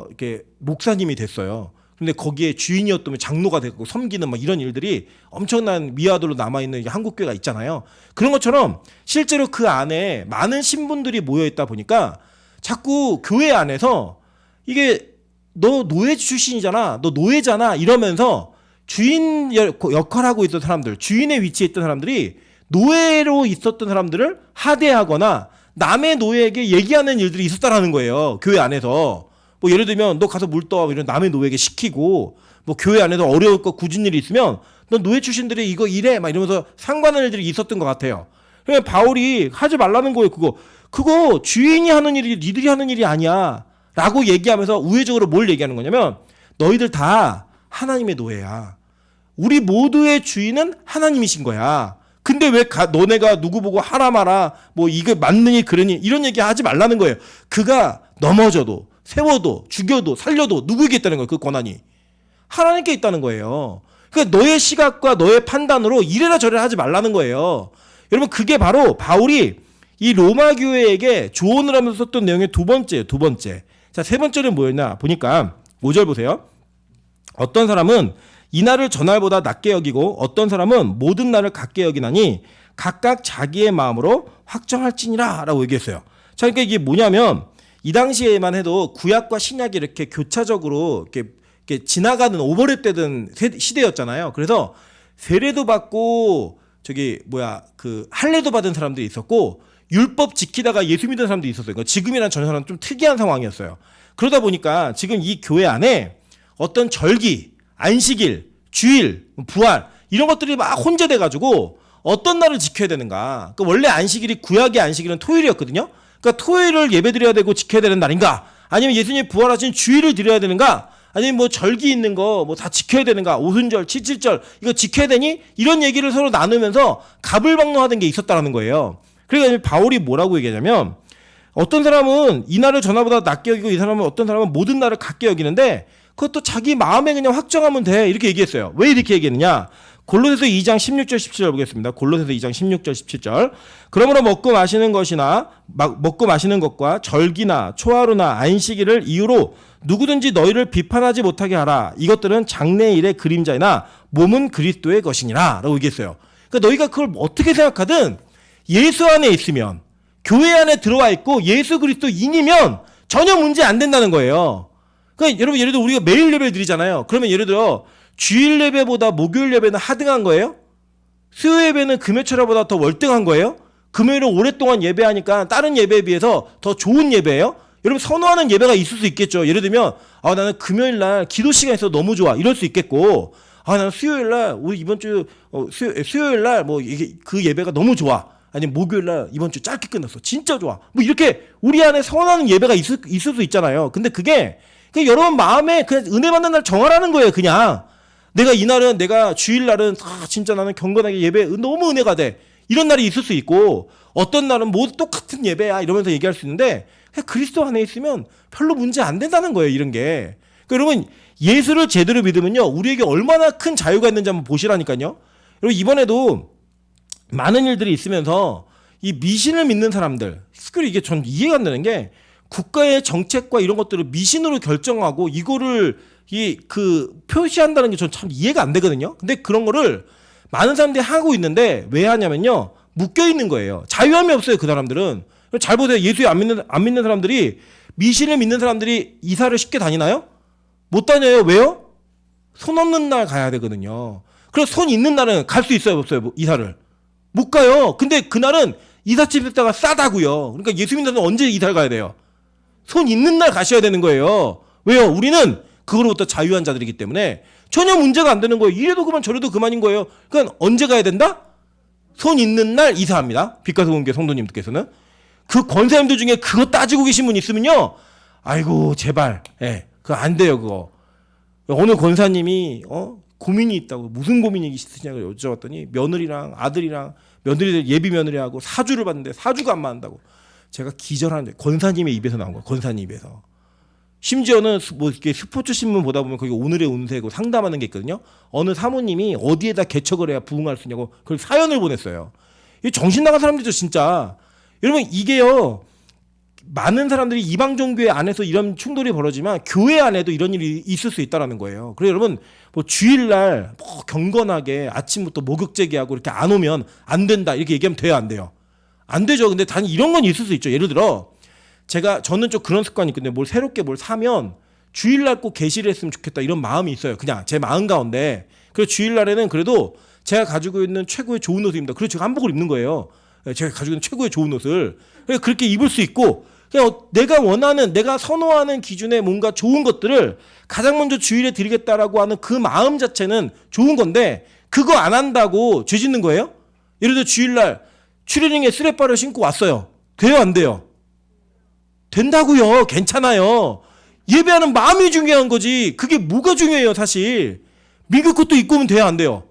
이렇게 목사님이 됐어요. 근데 거기에 주인이었던 장로가 되고 섬기는 막 이런 일들이 엄청난 미화도로 남아있는 한국 교회가 있잖아요. 그런 것처럼 실제로 그 안에 많은 신분들이 모여있다 보니까 자꾸 교회 안에서 이게 너 노예 출신이잖아, 너 노예잖아 이러면서 주인 역할하고 있던 사람들, 주인의 위치에 있던 사람들이 노예로 있었던 사람들을 하대하거나 남의 노예에게 얘기하는 일들이 있었다라는 거예요. 교회 안에서. 뭐 예를 들면 너 가서 물 떠 이런 남의 노예에게 시키고 뭐 교회 안에서 어려울 거 굳은 일이 있으면 너 노예 출신들이 이거 이래 막 이러면서 상관하는 일들이 있었던 것 같아요. 그러니까 바울이 하지 말라는 거예요. 그거 주인이 하는 일이 니들이 하는 일이 아니야 라고 얘기하면서 우회적으로 뭘 얘기하는 거냐면 너희들 다 하나님의 노예야. 우리 모두의 주인은 하나님이신 거야. 근데 왜 너네가 누구 보고 하라 마라 뭐 이거 맞느니 그러니 이런 얘기 하지 말라는 거예요. 그가 넘어져도 세워도 죽여도 살려도 누구에게 있다는 거예요. 그 권한이 하나님께 있다는 거예요. 그러니까 너의 시각과 너의 판단으로 이래라 저래라 하지 말라는 거예요. 여러분 그게 바로 바울이 이 로마 교회에게 조언을 하면서 썼던 내용의 두 번째. 자, 세 번째는 뭐였나 보니까 5절 보세요. 어떤 사람은 이날을 전날보다 낮게 여기고 어떤 사람은 모든 날을 같게 여기나니 각각 자기의 마음으로 확정할지니라 라고 얘기했어요. 자, 그러니까 이게 뭐냐면 이 당시에만 해도 구약과 신약이 이렇게 교차적으로 이렇게 지나가는 오버랩되던 시대였잖아요. 그래서 세례도 받고 할례도 받은 사람들이 있었고 율법 지키다가 예수 믿는 사람들이 있었어요. 그러니까 지금이랑 전혀는 좀 특이한 상황이었어요. 그러다 보니까 지금 이 교회 안에 어떤 절기, 안식일, 주일, 부활 이런 것들이 막 혼재돼가지고 어떤 날을 지켜야 되는가. 그러니까 원래 안식일이 구약의 안식일은 토요일이었거든요. 그러니까 토요일을 예배드려야 되고 지켜야 되는 날인가? 아니면 예수님이 부활하신 주일을 드려야 되는가? 아니면 뭐 절기 있는 거 뭐 다 지켜야 되는가? 오순절, 칠칠절 이거 지켜야 되니? 이런 얘기를 서로 나누면서 가불방론하던 게 있었다는 거예요. 그러니까 바울이 뭐라고 얘기하냐면 어떤 사람은 이 날을 전날보다 낮게 여기고 어떤 사람은 모든 날을 같게 여기는데 그것도 자기 마음에 그냥 확정하면 돼. 이렇게 얘기했어요. 왜 이렇게 얘기했느냐? 골로새서 2장 16절 17절 보겠습니다. 골로새서 2장 16절 17절. 그러므로 먹고 마시는 것과 절기나 초하루나 안식일을 이유로 누구든지 너희를 비판하지 못하게 하라. 이것들은 장래일의 그림자이나 몸은 그리스도의 것이니라 라고 얘기했어요. 그러니까 너희가 그걸 어떻게 생각하든 예수 안에 있으면 교회 안에 들어와 있고 예수 그리스도인이면 전혀 문제 안 된다는 거예요. 그러니까 여러분 예를 들어 우리가 매일 예배 드리잖아요. 그러면 예를 들어 주일 예배보다 목요일 예배는 하등한 거예요? 수요 예배는 금요철야보다 더 월등한 거예요? 금요일을 오랫동안 예배하니까 다른 예배에 비해서 더 좋은 예배예요? 여러분 선호하는 예배가 있을 수 있겠죠. 예를 들면 나는 금요일 날 기도 시간이 있어서 너무 좋아 이럴 수 있겠고 나는 수요일 날 우리 이번 주 수요일 날 뭐 이게 그 예배가 너무 좋아. 아니면 목요일 날 이번 주 짧게 끝났어. 진짜 좋아. 뭐 이렇게 우리 안에 선호하는 예배가 있을 수 있잖아요. 근데 그게 여러분 마음에 그냥 은혜 받는 날 정하라는 거예요. 그냥 내가 주일날은 진짜 나는 경건하게 예배 너무 은혜가 돼. 이런 날이 있을 수 있고 어떤 날은 모두 똑같은 예배야 이러면서 얘기할 수 있는데 그냥 그리스도 안에 있으면 별로 문제 안 된다는 거예요. 이런 게. 그러니까 여러분 예수를 제대로 믿으면요. 우리에게 얼마나 큰 자유가 있는지 한번 보시라니까요. 여러분 이번에도 많은 일들이 있으면서 이 미신을 믿는 사람들 특별히 이게 전 이해가 안 되는 게 국가의 정책과 이런 것들을 미신으로 결정하고 이거를 표시한다는 게 전 참 이해가 안 되거든요. 근데 그런 거를 많은 사람들이 하고 있는데 왜 하냐면요. 묶여 있는 거예요. 자유함이 없어요. 그 사람들은. 잘 보세요. 예수에 안 믿는 사람들이 미신을 믿는 사람들이 이사를 쉽게 다니나요? 못 다녀요. 왜요? 손 없는 날 가야 되거든요. 그래서 손 있는 날은 갈 수 있어요? 없어요? 이사를? 못 가요. 근데 그날은 이삿짐에다가 싸다고요. 그러니까 예수 믿는 사람은 언제 이사를 가야 돼요? 손 있는 날 가셔야 되는 거예요. 왜요? 우리는 그거로부터 자유한 자들이기 때문에 전혀 문제가 안 되는 거예요. 이래도 그만 저래도 그만인 거예요. 그러니까 언제 가야 된다? 손 있는 날 이사합니다. 빛가서공교회 성도님들께서는. 그 권사님들 중에 그거 따지고 계신 분 있으면요. 아이고 제발. 그거 안 돼요 그거. 어느 권사님이 고민이 있다고 무슨 고민이 있으냐고 여쭤봤더니 며느리랑 아들이랑 며느리들 예비 며느리하고 사주를 봤는데 사주가 안 맞는다고. 제가 기절하는데 권사님의 입에서 나온 거예요. 권사님 입에서. 심지어는 뭐 이렇게 스포츠 신문 보다 보면 거기 오늘의 운세고 상담하는 게 있거든요. 어느 사모님이 어디에다 개척을 해야 부흥할 수 있냐고 그걸 사연을 보냈어요. 이 정신 나간 사람들이죠 진짜. 여러분 이게요. 많은 사람들이 이방 종교회 안에서 이런 충돌이 벌어지만 교회 안에도 이런 일이 있을 수 있다라는 거예요. 그래서 여러분 뭐 주일날 뭐 경건하게 아침부터 목욕제기하고 이렇게 안 오면 안 된다 이렇게 얘기하면 돼요 안 돼요? 안 되죠. 근데 단 이런 건 있을 수 있죠. 예를 들어 저는 좀 그런 습관이 있거든요. 새롭게 뭘 사면 주일날 꼭 게시를 했으면 좋겠다 이런 마음이 있어요. 그냥 제 마음 가운데. 그래서 주일날에는 그래도 제가 가지고 있는 최고의 좋은 옷을 입는다. 그래서 제가 한복을 입는 거예요. 제가 가지고 있는 최고의 좋은 옷을. 그래서 그렇게 입을 수 있고 그냥 내가 원하는 내가 선호하는 기준의 뭔가 좋은 것들을 가장 먼저 주일에 드리겠다라고 하는 그 마음 자체는 좋은 건데 그거 안 한다고 죄 짓는 거예요? 예를 들어 주일날 추리닝에 쓰레빠를 신고 왔어요. 돼요 안 돼요? 된다고요. 괜찮아요. 예배하는 마음이 중요한 거지. 그게 뭐가 중요해요 사실. 믿을 것도 입고 오면 돼요 안 돼요?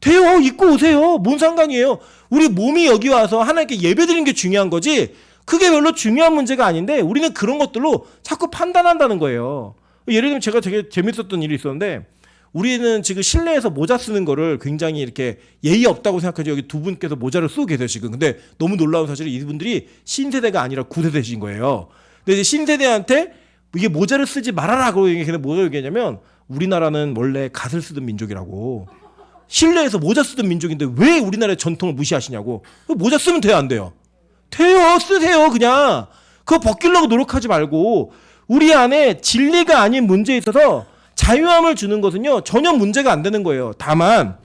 돼요. 입고 오세요. 뭔 상관이에요. 우리 몸이 여기 와서 하나님께 예배드리는 게 중요한 거지 그게 별로 중요한 문제가 아닌데 우리는 그런 것들로 자꾸 판단한다는 거예요. 예를 들면 제가 되게 재밌었던 일이 있었는데 우리는 지금 실내에서 모자 쓰는 거를 굉장히 이렇게 예의 없다고 생각하죠. 여기 두 분께서 모자를 쓰고 계세요 지금. 근데 너무 놀라운 사실은 이분들이 신세대가 아니라 구세대신 거예요. 근데 이제 신세대한테 이게 모자를 쓰지 말아라 그러고 얘기하는데 뭐라고 얘기하냐면 우리나라는 원래 갓을 쓰던 민족이라고. 실내에서 모자 쓰던 민족인데 왜 우리나라의 전통을 무시하시냐고. 모자 쓰면 돼요 안 돼요? 돼요. 쓰세요 그냥. 그거 벗기려고 노력하지 말고 우리 안에 진리가 아닌 문제에 있어서 자유함을 주는 것은요 전혀 문제가 안 되는 거예요. 다만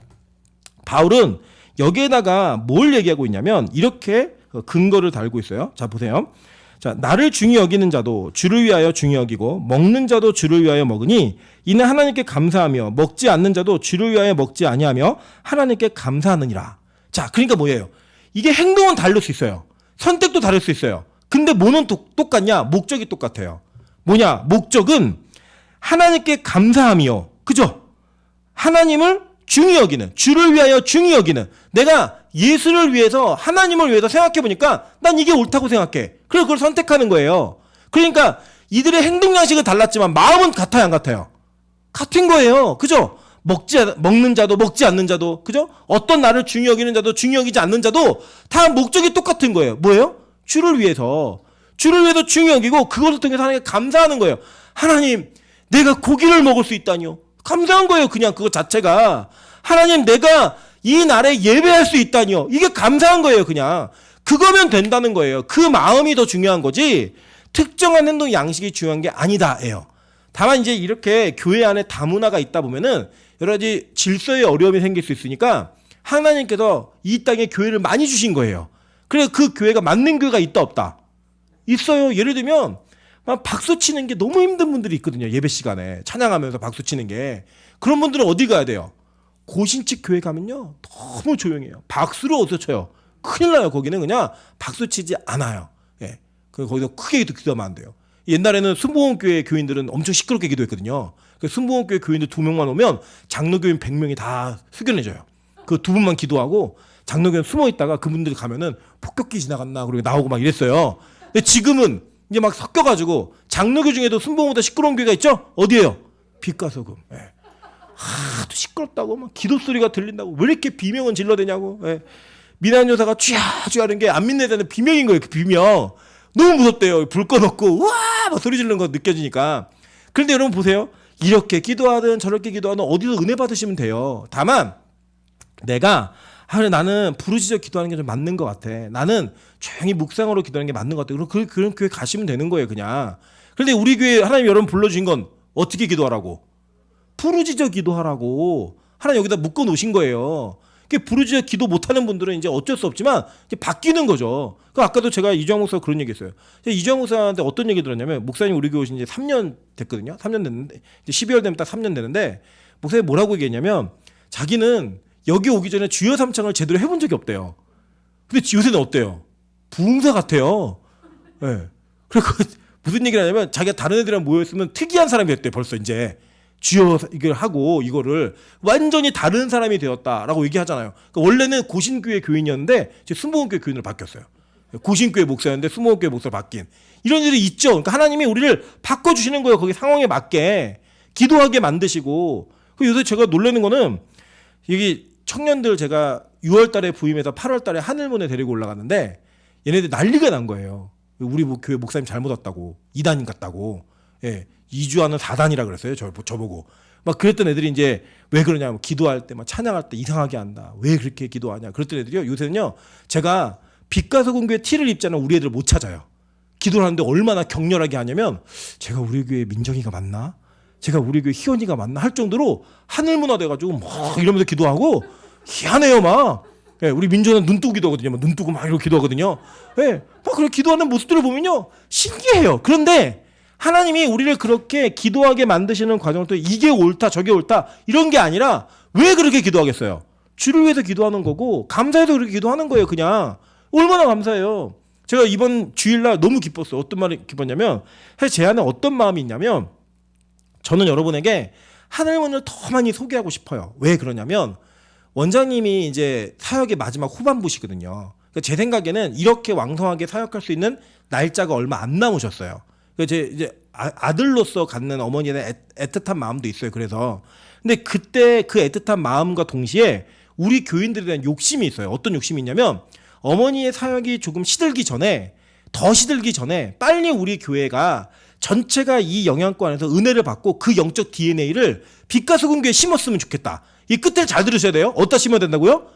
바울은 여기에다가 뭘 얘기하고 있냐면 이렇게 근거를 달고 있어요. 자 보세요. 자 나를 중히 여기는 자도 주를 위하여 중히 여기고 먹는 자도 주를 위하여 먹으니 이는 하나님께 감사하며 먹지 않는 자도 주를 위하여 먹지 아니하며 하나님께 감사하느니라. 자 그러니까 뭐예요? 이게 행동은 다를 수 있어요. 선택도 다를 수 있어요. 근데 뭐는 똑같냐? 목적이 똑같아요. 뭐냐? 목적은 하나님께 감사함이요. 그죠? 하나님을 중히 여기는, 주를 위하여 중히 여기는. 내가 예수를 위해서 하나님을 위해서 생각해 보니까 난 이게 옳다고 생각해. 그래서 그걸 선택하는 거예요. 그러니까 이들의 행동 양식은 달랐지만 마음은 같아요, 안 같아요? 같은 거예요. 그죠? 먹는 자도 먹지 않는 자도, 그죠? 어떤 나를 중히 여기는 자도 중히 여기지 않는 자도 다 목적이 똑같은 거예요. 뭐예요? 주를 위해서 중히 여기고 그것을 통해서 하나님께 감사하는 거예요. 하나님, 내가 고기를 먹을 수 있다니요. 감사한 거예요. 그냥 그것 자체가. 하나님, 내가 이 날에 예배할 수 있다니요. 이게 감사한 거예요. 그냥 그거면 된다는 거예요. 그 마음이 더 중요한 거지 특정한 행동 양식이 중요한 게 아니다예요. 다만 이제 이렇게 교회 안에 다문화가 있다 보면은 여러 가지 질서의 어려움이 생길 수 있으니까 하나님께서 이 땅에 교회를 많이 주신 거예요. 그래서 그 교회가 맞는 교회가 있다 없다? 있어요. 예를 들면 박수 치는 게 너무 힘든 분들이 있거든요. 예배 시간에 찬양하면서 박수 치는 게. 그런 분들은 어디 가야 돼요? 고신칙 교회 가면요 너무 조용해요. 박수를 어디서 쳐요? 큰일 나요. 거기는 그냥 박수 치지 않아요. 예. 거기서 크게 기도하면 안 돼요. 옛날에는 순복음교회 교인들은 엄청 시끄럽게 기도했거든요. 순복음교회 교인들 2명만 오면 장로교인 100명이 다 숙연해져요. 그 두 분만 기도하고 장로교인 숨어 있다가 그분들이 가면은 폭격기 지나갔나 그러고 나오고 막 이랬어요. 근데 지금은 이제 막 섞여가지고 장로교 중에도 순복음보다 시끄러운 교회가 있죠? 어디예요? 빛과소금. 예. 하도 시끄럽다고 막 기도 소리가 들린다고 왜 이렇게 비명은 질러대냐고. 예. 미난 여사가 쥐야 하는 게 안 믿는 애들은 비명인 거예요. 그 비명. 너무 무섭대요. 불 꺼놓고 우와 막 소리 지르는 거 느껴지니까. 그런데 여러분 보세요. 이렇게 기도하든 저렇게 기도하든 어디서 은혜 받으시면 돼요. 다만 내가 나는 부르짖어 기도하는 게 좀 맞는 것 같아. 나는 조용히 묵상으로 기도하는 게 맞는 것 같아. 그럼 그런 교회 가시면 되는 거예요, 그냥. 그런데 우리 교회 하나님 여러분 불러주신 건 어떻게 기도하라고? 부르짖어 기도하라고. 하나님 여기다 묶어 놓으신 거예요. 부르짖어 기도 못하는 분들은 이제 어쩔 수 없지만 이제 바뀌는 거죠. 그 아까도 제가 이주영 목사가 그런 얘기했어요. 이주영 목사한테 어떤 얘기 들었냐면 목사님 우리 교회 오신 지 3년 됐거든요. 3년 됐는데 이제 12월 되면 딱 3년 되는데 목사님 뭐라고 얘기했냐면 자기는 여기 오기 전에 주여 삼창을 제대로 해본 적이 없대요. 근데 요새는 어때요? 부흥사 같아요. 예. 네. 그리고 무슨 얘기를 하냐면 자기가 다른 애들이랑 모여있으면 특이한 사람이 됐대요. 벌써 이제. 주여 이걸 하고 이거를 완전히 다른 사람이 되었다라고 얘기하잖아요. 그러니까 원래는 고신교회 교인이었는데 지금 순복음교회 교인으로 바뀌었어요. 고신교회 목사였는데 순복음교회 목사로 바뀐 이런 일이 있죠. 그러니까 하나님이 우리를 바꿔주시는 거예요. 거기 상황에 맞게 기도하게 만드시고. 요새 제가 놀라는 거는 여기 청년들 제가 6월달에 부임해서 8월달에 하늘문에 데리고 올라갔는데 얘네들 난리가 난 거예요. 우리 교회 목사님 잘못 왔다고 2단인 같다고. 예. 2주하는 4단이라 그랬어요. 저보고. 막 그랬던 애들이 이제 왜 그러냐면 기도할 때 막 찬양할 때 이상하게 한다. 왜 그렇게 기도하냐. 그랬던 애들이요. 요새는요. 제가 빛과 소금 교회 티를 입잖아. 우리 애들 못 찾아요. 기도를 하는데 얼마나 격렬하게 하냐면 제가 우리 교회 민정이가 맞나? 제가 우리 교회 희원이가 맞나? 할 정도로 하늘문화 돼가지고 막 이러면서 기도하고 희한해요 막. 예, 우리 민주는 눈 뜨고 기도하거든요. 막 눈 뜨고 막 이러고 기도하거든요. 예, 막 그렇게 기도하는 모습들을 보면요. 신기해요. 그런데 하나님이 우리를 그렇게 기도하게 만드시는 과정을 또 이게 옳다 저게 옳다 이런 게 아니라 왜 그렇게 기도하겠어요? 주를 위해서 기도하는 거고 감사해서 그렇게 기도하는 거예요. 그냥 얼마나 감사해요. 제가 이번 주일날 너무 기뻤어요. 어떤 말이 기뻤냐면 사실 제 안에 어떤 마음이 있냐면 저는 여러분에게 하늘문을 더 많이 소개하고 싶어요. 왜 그러냐면 원장님이 이제 사역의 마지막 후반부시거든요. 그러니까 제 생각에는 이렇게 왕성하게 사역할 수 있는 날짜가 얼마 안 남으셨어요. 그러니까 제 이제 아들로서 갖는 어머니의 애틋한 마음도 있어요. 그래서 근데 그때 그 애틋한 마음과 동시에 우리 교인들에 대한 욕심이 있어요. 어떤 욕심이 있냐면 어머니의 사역이 조금 시들기 전에 더 시들기 전에 빨리 우리 교회가 전체가 이 영향권 안에서 은혜를 받고 그 영적 DNA를 빛가수금교에 심었으면 좋겠다. 이 끝을 잘 들으셔야 돼요. 어디다 심어야 된다고요?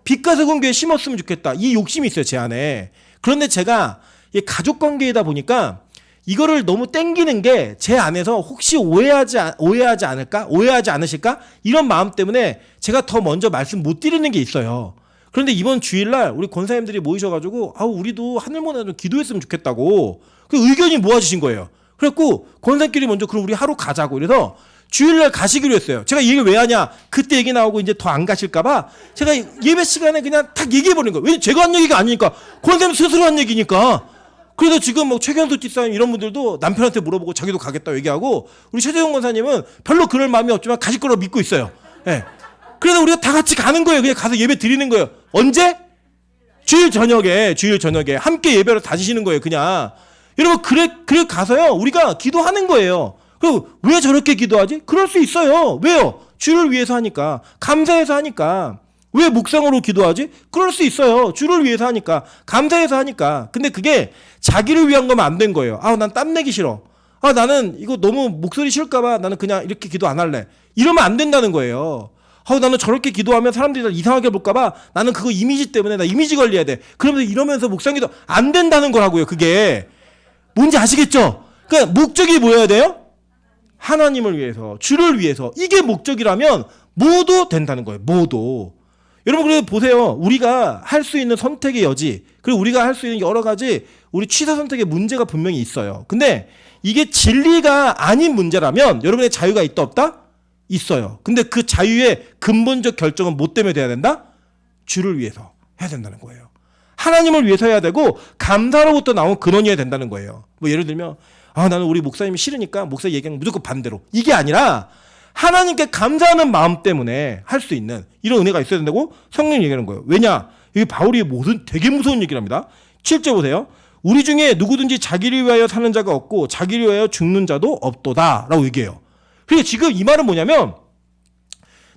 빛가수금교에 심었으면 좋겠다. 이 욕심이 있어요, 제 안에. 그런데 제가 이 가족관계이다 보니까 이거를 너무 땡기는 게 제 안에서 혹시 오해하지 않을까? 오해하지 않으실까? 이런 마음 때문에 제가 더 먼저 말씀 못 드리는 게 있어요. 그런데 이번 주일날 우리 권사님들이 모이셔가지고 우리도 하늘문에 좀 기도했으면 좋겠다고 그 의견이 모아지신 거예요. 그래갖고 권사님끼리 먼저 그럼 우리 하루 가자고 이래서 주일날 가시기로 했어요. 제가 이 얘기를 왜 하냐? 그때 얘기 나오고 이제 더 안 가실까봐 제가 예배 시간에 그냥 탁 얘기해버린 거예요. 왜냐면 제가 한 얘기가 아니니까 권사님 스스로 한 얘기니까. 그래서 지금 뭐 최경수 집사님 이런 분들도 남편한테 물어보고 자기도 가겠다고 얘기하고 우리 최재형 권사님은 별로 그럴 마음이 없지만 가실 거라고 믿고 있어요. 예. 그래서 우리가 다 같이 가는 거예요. 그냥 가서 예배 드리는 거예요. 언제? 주일 저녁에 함께 예배로 다니시는 거예요. 그냥 여러분 그래 가서요 우리가 기도하는 거예요. 그리고 왜 저렇게 기도하지? 그럴 수 있어요. 왜요? 주를 위해서 하니까, 감사해서 하니까. 왜 묵상으로 기도하지? 그럴 수 있어요. 주를 위해서 하니까, 감사해서 하니까. 근데 그게 자기를 위한 거면 안 된 거예요. 난 땀내기 싫어. 나는 이거 너무 목소리 싫을까봐 나는 그냥 이렇게 기도 안 할래. 이러면 안 된다는 거예요. 나는 저렇게 기도하면 사람들이 날 이상하게 볼까봐 나는 그거 이미지 때문에 나 이미지 관리해야 돼. 그러면서 이러면서 묵상 기도 안 된다는 거라고요. 그게 뭔지 아시겠죠? 그러니까 목적이 뭐여야 돼요? 하나님을 위해서, 주를 위해서. 이게 목적이라면 모두 된다는 거예요. 모두. 여러분 그래서 보세요. 우리가 할 수 있는 선택의 여지, 그리고 우리가 할 수 있는 여러 가지 우리 취사 선택의 문제가 분명히 있어요. 근데 이게 진리가 아닌 문제라면 여러분의 자유가 있다 없다? 있어요. 근데 그 자유의 근본적 결정은 뭐 때문에 돼야 된다? 주를 위해서 해야 된다는 거예요. 하나님을 위해서 해야 되고 감사로부터 나온 근원이어야 된다는 거예요. 뭐 예를 들면 나는 우리 목사님이 싫으니까 목사 얘기하면 무조건 반대로. 이게 아니라 하나님께 감사하는 마음 때문에 할 수 있는 이런 은혜가 있어야 된다고 성령이 얘기하는 거예요. 왜냐? 이게 바울이 되게 무서운 얘기를 합니다. 7절 보세요. 우리 중에 누구든지 자기를 위하여 사는 자가 없고 자기를 위하여 죽는 자도 없도다 라고 얘기해요. 그러니까 지금 이 말은 뭐냐면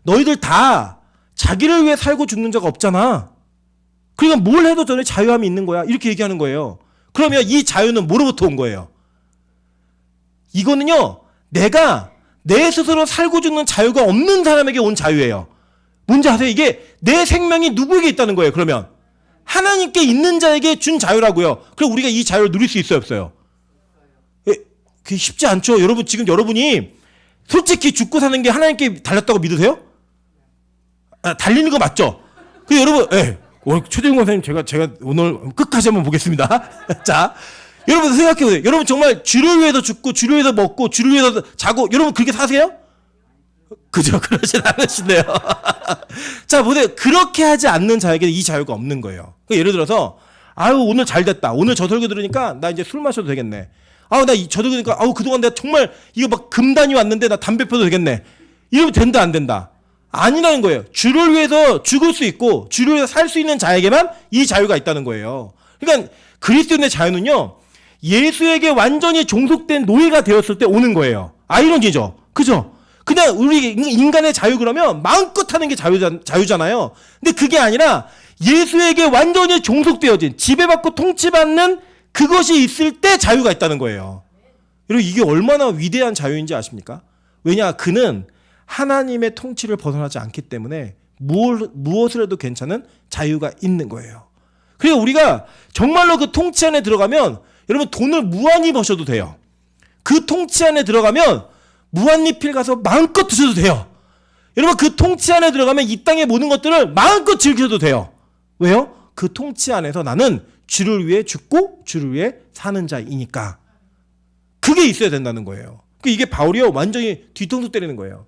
너희들 다 자기를 위해 살고 죽는 자가 없잖아. 그러니까 뭘 해도 전에 자유함이 있는 거야. 이렇게 얘기하는 거예요. 그러면 이 자유는 뭐로부터 온 거예요? 이거는요, 내가 내 스스로 살고 죽는 자유가 없는 사람에게 온 자유예요. 뭔지 아세요? 이게 내 생명이 누구에게 있다는 거예요, 그러면. 하나님께 있는 자에게 준 자유라고요. 그럼 우리가 이 자유를 누릴 수 있어요, 없어요? 그게 쉽지 않죠? 여러분, 지금 여러분이 솔직히 죽고 사는 게 하나님께 달렸다고 믿으세요? 달리는 거 맞죠? 그 여러분, 오늘 최재훈 권사님 제가 오늘 끝까지 한번 보겠습니다. 자. 여러분 생각해보세요. 여러분 정말 주를 위해서 죽고 주를 위해서 먹고 주를 위해서 자고 여러분 그렇게 사세요? 그죠? 그러진 않으시네요. 자 보세요. 그렇게 하지 않는 자에게는 이 자유가 없는 거예요. 그러니까 예를 들어서 오늘 잘 됐다. 오늘 저 설교 들으니까 나 이제 술 마셔도 되겠네. 나 저 설교 들으니까 그동안 내가 정말 이거 막 금단이 왔는데 나 담배 펴도 되겠네. 이러면 된다 안 된다? 아니라는 거예요. 주를 위해서 죽을 수 있고 주를 위해서 살 수 있는 자에게만 이 자유가 있다는 거예요. 그러니까 그리스도인의 자유는요. 예수에게 완전히 종속된 노예가 되었을 때 오는 거예요. 이론이죠. 그죠? 그냥 우리 인간의 자유 그러면 마음껏 하는 게 자유잖아요. 근데 그게 아니라 예수에게 완전히 종속되어진 지배받고 통치받는 그것이 있을 때 자유가 있다는 거예요. 여러분 이게 얼마나 위대한 자유인지 아십니까? 왜냐? 그는 하나님의 통치를 벗어나지 않기 때문에 무엇을 해도 괜찮은 자유가 있는 거예요. 그리고 우리가 정말로 그 통치 안에 들어가면 여러분 돈을 무한히 버셔도 돼요. 그 통치 안에 들어가면 무한리필 가서 마음껏 드셔도 돼요. 여러분 그 통치 안에 들어가면 이 땅의 모든 것들을 마음껏 즐기셔도 돼요. 왜요? 그 통치 안에서 나는 주를 위해 죽고 주를 위해 사는 자이니까. 그게 있어야 된다는 거예요. 이게 바울이요 완전히 뒤통수 때리는 거예요.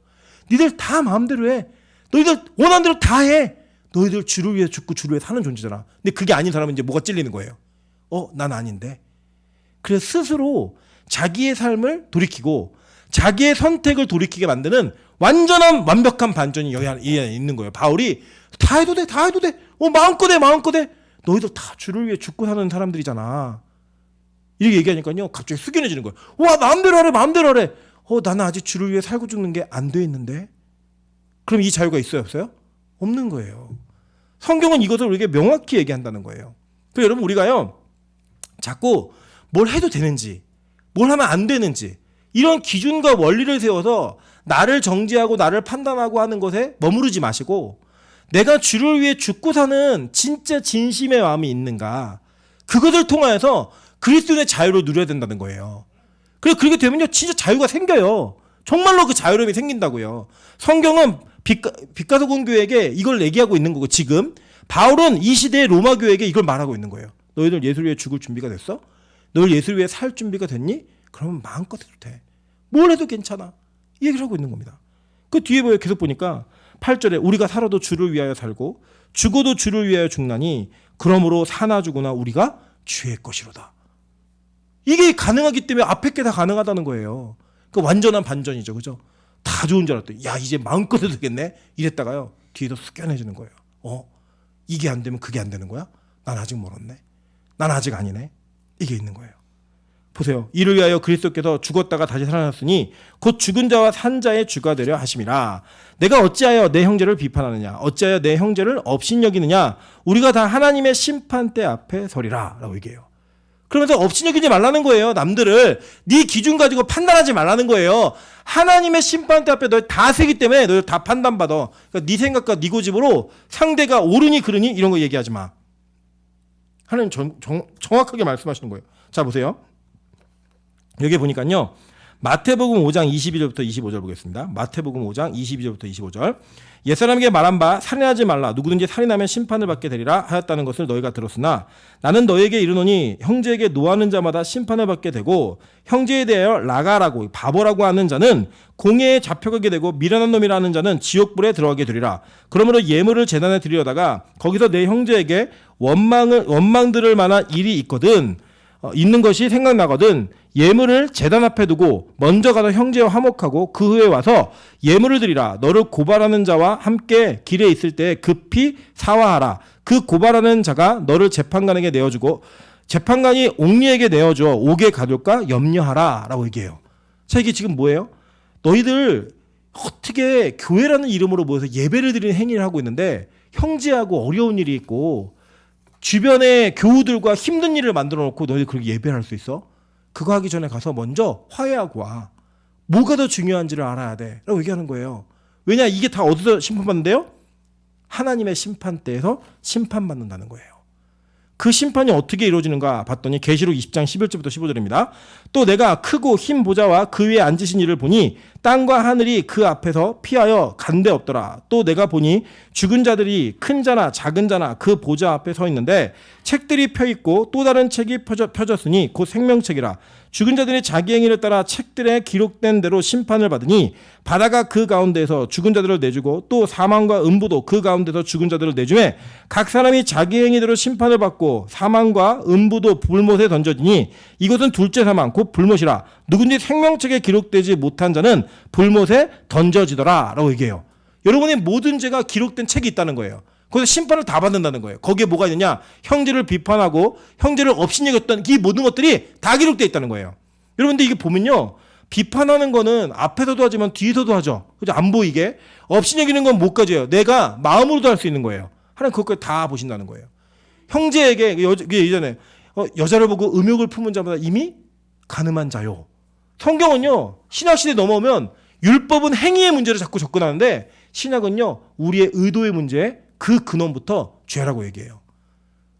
니들 다 마음대로 해. 너희들 원하는 대로 다 해. 너희들 주를 위해 죽고 주를 위해 사는 존재잖아. 근데 그게 아닌 사람은 이제 뭐가 찔리는 거예요. 난 아닌데. 그래서 스스로 자기의 삶을 돌이키고 자기의 선택을 돌이키게 만드는 완전한 완벽한 반전이 여기 안에 있는 거예요. 바울이 다 해도 돼, 다 해도 돼. 마음껏 해, 마음껏 해. 너희들 다 주를 위해 죽고 사는 사람들이잖아. 이렇게 얘기하니까요, 갑자기 숙연해지는 거예요. 와, 마음대로 하래, 마음대로 하래. 나는 아직 주를 위해 살고 죽는 게 안 돼 있는데. 그럼 이 자유가 있어요, 없어요? 없는 거예요. 성경은 이것을 우리에게 명확히 얘기한다는 거예요. 그래서 여러분, 우리가요, 자꾸 뭘 해도 되는지, 뭘 하면 안 되는지, 이런 기준과 원리를 세워서 나를 정죄하고 나를 판단하고 하는 것에 머무르지 마시고, 내가 주를 위해 죽고 사는 진짜 진심의 마음이 있는가, 그것을 통하여서 그리스도의 자유를 누려야 된다는 거예요. 그래서 그렇게 되면요, 진짜 자유가 생겨요. 정말로 그 자유로움이 생긴다고요. 성경은 빛가서 교회에게 이걸 얘기하고 있는 거고, 지금 바울은 이 시대의 로마 교회에게 이걸 말하고 있는 거예요. 너희들 예수를 위해 죽을 준비가 됐어? 너희 예수를 위해 살 준비가 됐니? 그러면 마음껏 해도 돼. 뭘 해도 괜찮아. 이 얘기를 하고 있는 겁니다. 그 뒤에 계속 보니까 8절에 우리가 살아도 주를 위하여 살고 죽어도 주를 위하여 죽나니 그러므로 사나 죽으나 우리가 주의 것이로다. 이게 가능하기 때문에 앞에 게 다 가능하다는 거예요. 그 완전한 반전이죠. 그죠? 다 좋은 줄 알았더니 야, 이제 마음껏 해도 되겠네. 이랬다가요, 뒤에서 숙연해지는 거예요. 이게 안 되면 그게 안 되는 거야? 난 아직 멀었네. 난 아직 아니네. 이게 있는 거예요. 보세요. 이를 위하여 그리스도께서 죽었다가 다시 살아났으니 곧 죽은 자와 산 자의 주가 되려 하심이라. 내가 어찌하여 내 형제를 비판하느냐? 어찌하여 내 형제를 업신여기느냐? 우리가 다 하나님의 심판대 앞에 서리라. 라고 얘기해요. 그러면서 업신여기지 말라는 거예요. 남들을 네 기준 가지고 판단하지 말라는 거예요. 하나님의 심판대 앞에 너희 다 세기 때문에 너희 다 판단받아. 그러니까 네 생각과 네 고집으로 상대가 옳으니 그르니 이런 거 얘기하지 마. 하나님 정확하게 말씀하시는 거예요. 자, 보세요. 여기 보니까요, 마태복음 5장 22절부터 25절 보겠습니다. 마태복음 5장 22절부터 25절. 옛사람에게 말한 바 살인하지 말라. 누구든지 살인하면 심판을 받게 되리라 하였다는 것을 너희가 들었으나 나는 너희에게 이르노니 형제에게 노하는 자마다 심판을 받게 되고 형제에 대하여 라가라고 바보라고 하는 자는 공회에 잡혀가게 되고 미련한 놈이라 하는 자는 지옥불에 들어가게 되리라. 그러므로 예물을 제단에 드리려다가 거기서 내 형제에게 원망 들을 만한 일이 있는 것이 생각나거든 예물을 제단 앞에 두고 먼저 가서 형제와 화목하고 그 후에 와서 예물을 드리라. 너를 고발하는 자와 함께 길에 있을 때 급히 사화하라. 그 고발하는 자가 너를 재판관에게 내어주고 재판관이 옥리에게 내어줘 옥에 가둘까 염려하라. 라고 얘기해요. 자, 이게 지금 뭐예요? 너희들 어떻게 교회라는 이름으로 모여서 예배를 드리는 행위를 하고 있는데 형제하고 어려운 일이 있고 주변에 교우들과 힘든 일을 만들어 놓고 너희들 그렇게 예배를 할 수 있어? 그거 하기 전에 가서 먼저 화해하고 와. 뭐가 더 중요한지를 알아야 돼. 라고 얘기하는 거예요. 왜냐? 이게 다 어디서 심판받는데요? 하나님의 심판대에서 심판받는다는 거예요. 그 심판이 어떻게 이루어지는가 봤더니 계시록 20장 11절부터 15절입니다. 또 내가 크고 흰 보좌와 그 위에 앉으신 이를 보니 땅과 하늘이 그 앞에서 피하여 간데 없더라. 또 내가 보니 죽은 자들이 큰 자나 작은 자나 그 보좌 앞에 서 있는데 책들이 펴 있고 또 다른 책이 펴졌으니 곧 생명책이라. 죽은 자들이 자기 행위를 따라 책들에 기록된 대로 심판을 받으니 바다가 그 가운데에서 죽은 자들을 내주고 또 사망과 음부도 그 가운데서 죽은 자들을 내주매 각 사람이 자기 행위대로 심판을 받고 사망과 음부도 불못에 던져지니 이것은 둘째 사망 곧 불못이라. 누군지 생명책에 기록되지 못한 자는 불못에 던져지더라. 라고 얘기해요. 여러분의 모든 죄가 기록된 책이 있다는 거예요. 거기서 심판을 다 받는다는 거예요. 거기에 뭐가 있느냐? 형제를 비판하고 형제를 업신여겼던 이 모든 것들이 다 기록되어 있다는 거예요. 여러분들 이게 보면요, 비판하는 거는 앞에서도 하지만 뒤에서도 하죠. 그죠? 안 보이게. 업신여기는 건 못 가져요. 내가 마음으로도 할 수 있는 거예요. 하나님 그것까지 다 보신다는 거예요. 형제에게 예전에 여자를 보고 음욕을 품은 자마다 이미 간음한 자요. 성경은요, 신약시대 넘어오면 율법은 행위의 문제를 자꾸 접근하는데 신약은요, 우리의 의도의 문제에 그 근원부터 죄라고 얘기해요.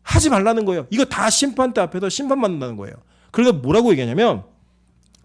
하지 말라는 거예요. 이거 다 심판대 앞에서 심판받는다는 거예요. 그러니까 뭐라고 얘기하냐면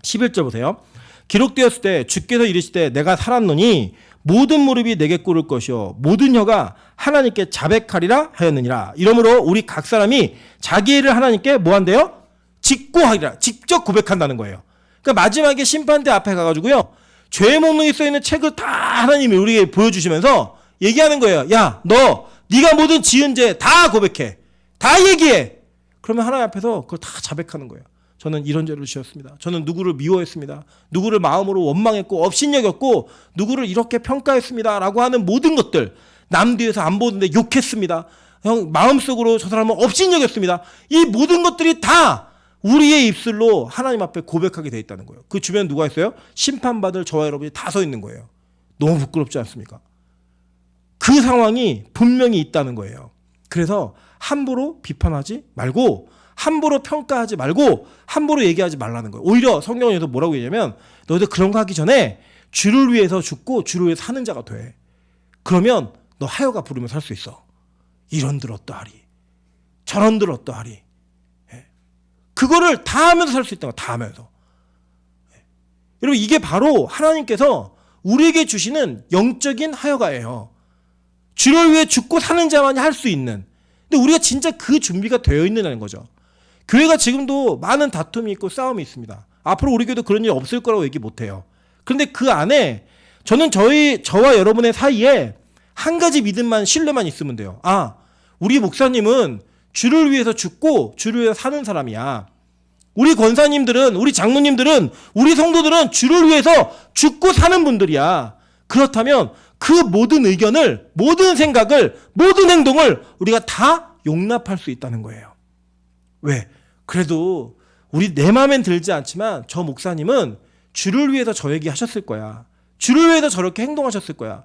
11절 보세요. 기록되었을 때 주께서 이르시되 내가 살았노니 모든 무릎이 내게 꿇을 것이요 모든 혀가 하나님께 자백하리라 하였느니라. 이러므로 우리 각 사람이 자기 일을 하나님께 뭐 한대요? 직고하리라. 직접 고백한다는 거예요. 그러니까 마지막에 심판대 앞에 가가지고요, 죄의 목록에 써있는 책을 다 하나님이 우리에게 보여주시면서 얘기하는 거예요. 야, 네가 모든 지은 죄 다 고백해. 다 얘기해. 그러면 하나님 앞에서 그걸 다 자백하는 거예요. 저는 이런 죄를 지었습니다. 저는 누구를 미워했습니다. 누구를 마음으로 원망했고 업신여겼고 누구를 이렇게 평가했습니다. 라고 하는 모든 것들, 남 뒤에서 안 보는데 욕했습니다. 마음속으로 저 사람은 업신여겼습니다. 이 모든 것들이 다 우리의 입술로 하나님 앞에 고백하게 돼 있다는 거예요. 그 주변에 누가 있어요? 심판받을 저와 여러분이 다 서 있는 거예요. 너무 부끄럽지 않습니까? 그 상황이 분명히 있다는 거예요. 그래서 함부로 비판하지 말고 함부로 평가하지 말고 함부로 얘기하지 말라는 거예요. 오히려 성경에서 뭐라고 얘기하냐면 너희들 그런 거 하기 전에 주를 위해서 죽고 주를 위해서 사는 자가 돼. 그러면 너 하여가 부르면 살 수 있어. 이런들 어떠하리. 저런들 어떠하리. 그거를 다 하면서 살 수 있다는 거야. 다 하면서. 여러분 이게 바로 하나님께서 우리에게 주시는 영적인 하여가예요. 주를 위해 죽고 사는 자만이 할 수 있는. 근데 우리가 진짜 그 준비가 되어 있느냐는 거죠. 교회가 지금도 많은 다툼이 있고 싸움이 있습니다. 앞으로 우리 교회도 그런 일이 없을 거라고 얘기 못해요. 그런데 그 안에 저는 저와 여러분의 사이에 한 가지 믿음만 신뢰만 있으면 돼요. 아, 우리 목사님은 주를 위해서 죽고 주를 위해서 사는 사람이야. 우리 권사님들은, 우리 장로님들은, 우리 성도들은 주를 위해서 죽고 사는 분들이야. 그렇다면 그 모든 의견을, 모든 생각을, 모든 행동을 우리가 다 용납할 수 있다는 거예요. 왜? 그래도 우리 내 마음엔 들지 않지만 저 목사님은 주를 위해서 저 얘기 하셨을 거야. 주를 위해서 저렇게 행동하셨을 거야.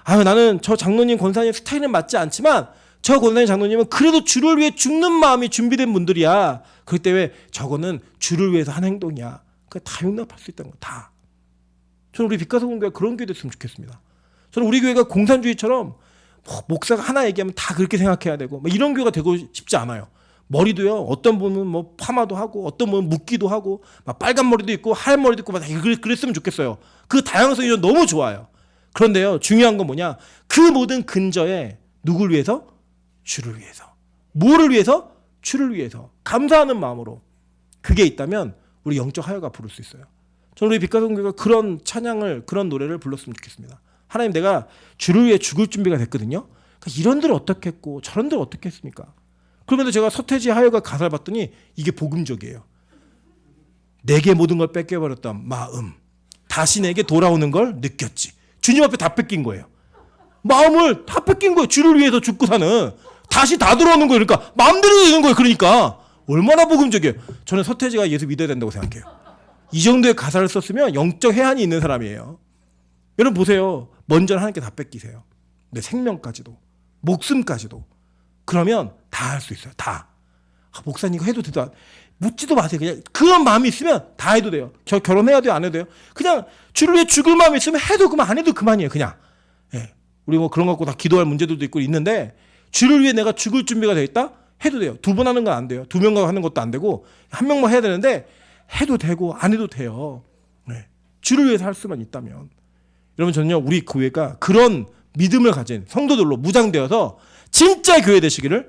아유, 나는 저 장로님, 권사님 스타일은 맞지 않지만 저 권사님, 장로님은 그래도 주를 위해 죽는 마음이 준비된 분들이야. 그럴 때 왜 저거는 주를 위해서 한 행동이야. 그거 다 용납할 수 있다는 거 다. 저는 우리 빛가서 공교회가 그런 교회 됐으면 좋겠습니다. 저는 우리 교회가 공산주의처럼 목사가 하나 얘기하면 다 그렇게 생각해야 되고 이런 교회가 되고 싶지 않아요. 머리도요. 어떤 분은 뭐 파마도 하고 어떤 분은 묶기도 하고 막 빨간 머리도 있고 하얀 머리도 있고 막 그랬으면 좋겠어요. 그 다양성이 너무 좋아요. 그런데요. 중요한 건 뭐냐? 그 모든 근저에 누굴 위해서? 주를 위해서. 뭐를 위해서? 주를 위해서. 감사하는 마음으로. 그게 있다면 우리 영적 하여가 부를 수 있어요. 저는 우리 빛가서 공교회가 그런 찬양을, 그런 노래를 불렀으면 좋겠습니다. 하나님, 내가 주를 위해 죽을 준비가 됐거든요. 그러니까 이런들 어떻게 했고 저런들 어떻게 했습니까? 그러면서 제가 서태지 하여가 가사를 봤더니 이게 복음적이에요. 내게 모든 걸 뺏겨버렸던 마음 다시 내게 돌아오는 걸 느꼈지. 주님 앞에 다 뺏긴 거예요. 마음을 다 뺏긴 거예요. 주를 위해서 죽고 사는. 다시 다 돌아오는 거예요. 그러니까 마음대로 되는 거예요. 그러니까 얼마나 복음적이에요. 저는 서태지가 예수 믿어야 된다고 생각해요. 이 정도의 가사를 썼으면 영적 해안이 있는 사람이에요. 여러분 보세요. 먼저 하나님께 다 뺏기세요. 내 생명까지도, 목숨까지도. 그러면 다 할 수 있어요. 다. 목사님 이거 해도 되다. 묻지도 마세요. 그냥 그런 마음이 있으면 다 해도 돼요. 저 결혼해야 돼요? 안 해도 돼요? 그냥 주를 위해 죽을 마음이 있으면 해도 그만, 안 해도 그만이에요. 그냥. 예. 우리 뭐 그런 거 갖고 다 기도할 문제들도 있고 있는데 주를 위해 내가 죽을 준비가 되어 있다? 해도 돼요. 두 번 하는 건 안 돼요. 두 명과 하는 것도 안 되고 한 명만 해야 되는데 해도 되고 안 해도 돼요. 네. 주를 위해서 할 수만 있다면. 여러분 저는요 우리 교회가 그런 믿음을 가진 성도들로 무장되어서 진짜 교회 되시기를